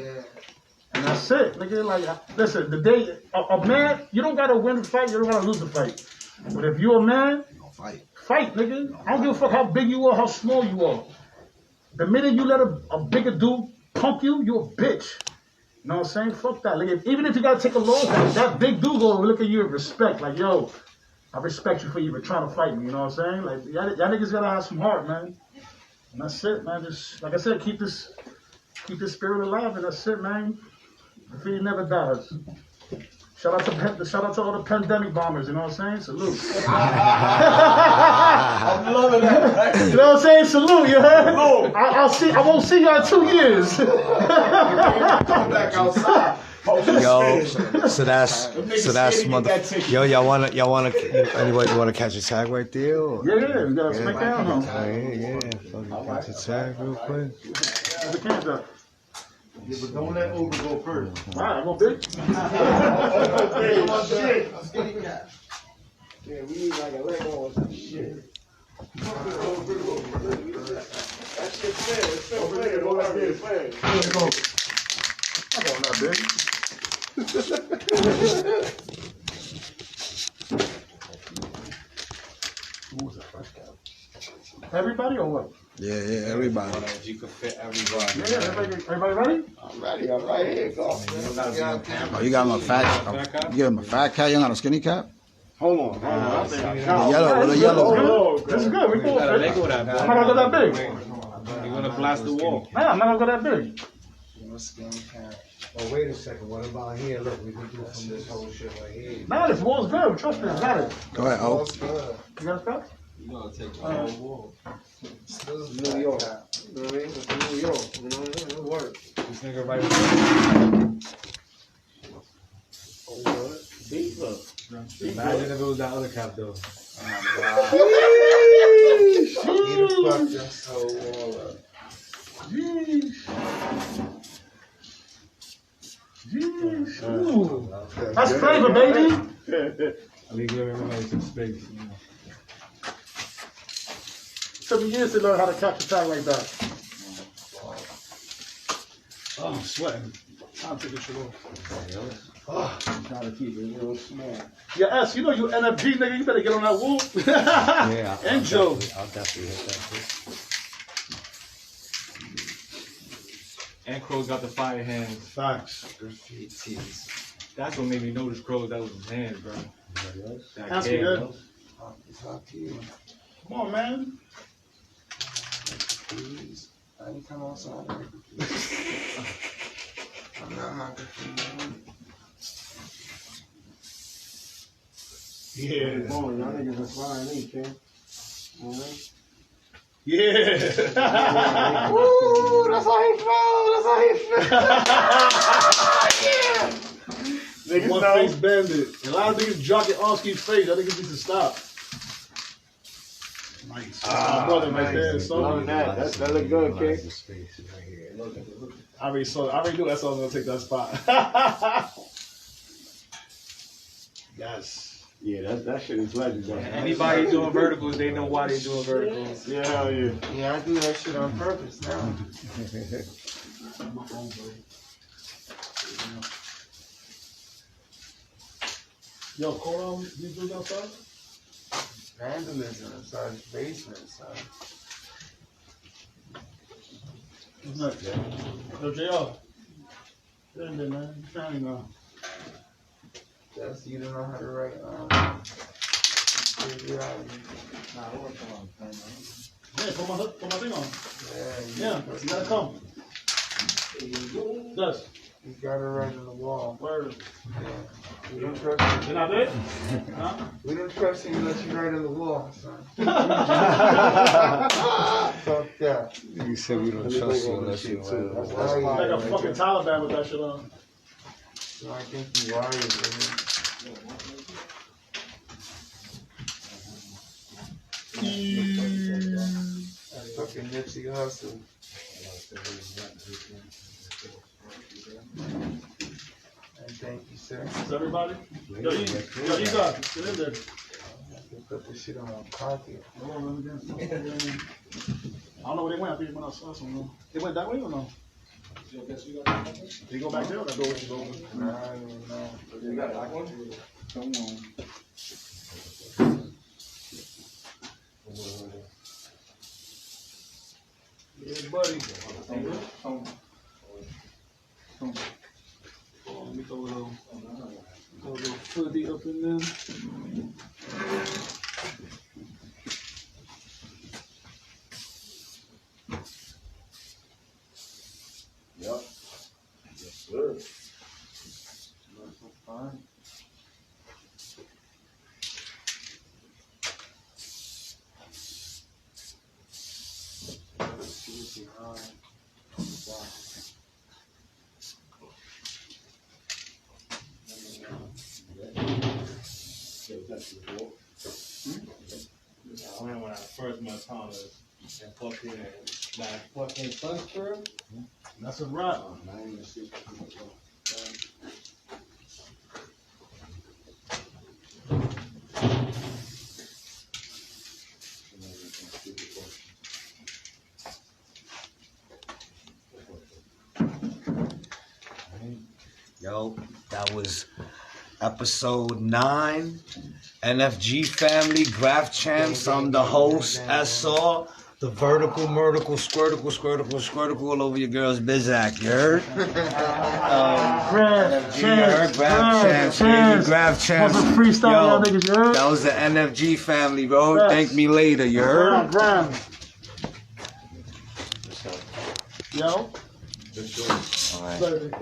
And that's it, nigga. Like, listen, the day, a man, you don't gotta win the fight, you don't gotta lose the fight. But if you're a man, fight, nigga. I don't give a fuck how big you are, how small you are. The minute you let a bigger dude punk you, you a bitch. You know what I'm saying? Fuck that. Like, even if you gotta take a loss, that big dude gonna look at you with respect. Like, yo, I respect you for even trying to fight me. You know what I'm saying? Like, y'all niggas gotta have some heart, man. And that's it, man. Just like I said, keep this spirit alive, and that's it, man. Graffiti never dies. Shout out to all the pandemic bombers, you know what I'm saying? Salute. I'm loving that. Right? You know what I'm saying? Salute, you heard? I won't see y'all in 2 years. Come back outside. Yo, so that's y'all wanna anybody wanna catch a tag right there? Or? Yeah, we gotta smack down on. Yeah. Fucking catch a tag real quick. Where's the cans up? Yeah, but don't let Uber go first. Alright, I'm gonna big. Shit. Yeah, we need like a Lego or some shit. That shit fair. It's so fair. All I did is fair. I'm going that big. Everybody or what? Yeah, everybody. You can fit everybody. Yeah, everybody ready? I'm ready. I'm right here. Go. Oh, you got him a fat cap? You give him a fat cap? You got a skinny cap? Hold on. I think I The count. yellow. This is good. We cool. I'm not gonna go that big. You wanna blast the wall? Nah, I'm not gonna go that big. Oh, wait a second. What about here? Look, we can do from this whole shit right here. Nah, this wall's good. Trust me, I got it. Go ahead, oh. You got a cup? You gonna take the whole wall. New York. You know what I mean? It's New York. You know what I mean? It works. This nigga right Imagine if it was that other cap though. That's flavor, baby. I mean, give everybody some space. You know. Took me years to learn how to catch a tag like that. Oh, I'm sweating. I'll take this shit off. I'm trying to keep it real small. Yeah, S, you know you N.F.G nigga, you better get on that wall. Yeah, And Joe. I'll definitely hit that shit. And Crow's got the fire hands. Facts. That's what made me notice Crow's. That was his hands, bro. That That's kid, good. bro. Come on, man. Please. I ain't come outside. I'm not knocking for you. Yeah. Come on, y'all niggas are flying me, King. Alright? Yeah. Woo, that's how he felt. That's how he felt. Niggas One know. face bandit. A lot of niggas jock at ONSKE's face. That niggas need to stop. Nice. My brother right there. So Love that. That look good, kid. I already knew that song was gonna take that spot. Yes. Yeah, that shit is legendary. Anybody doing verticals, they know why they doing verticals. Yeah, hell yeah. Yeah, I do that shit on purpose now. My phone, bro. Yo, Cole, you do outside? Vandalism inside his basement, son. What's next? Yo, JR. Get in there, man. You family now. That's you don't know how to write. Yeah, put my thing on. Yeah, you gotta come. Yes. You gotta write on the wall. Word. Yeah. We don't trust you. You're not there? Huh? We don't trust you unless you write on the wall, son. Fuck that. You said we don't trust you unless you That's Like a fucking Taliban with that shit on. So I think you wired it. That's fucking Nipsey Hussle. And thank you, sir. Is everybody? Yo, you got it. Get in there. I can put this shit on my pocket. I don't know where they went. I think they went outside somewhere. They went that way or no? They go back there or that door is open? Nah, I don't even know. You got that one? Come on. Yeah, buddy. Let me throw a little footy up in there. Yep. Yes, sir. That's fine. When I first met Thomas and fucking sunscreen. That's a wrap. Yo, that was episode 9. N.F.G family, Graph Champs. I'm the host. S.O. The vertical, murtical, squirtical all over your girl's bizac. You heard? N.F.G, you heard? Graph Champs, baby. Graph Champs. That's a freestyle, y'all niggas, you heard? That was the N.F.G family, bro. Thank me later. You heard? Yo. All right.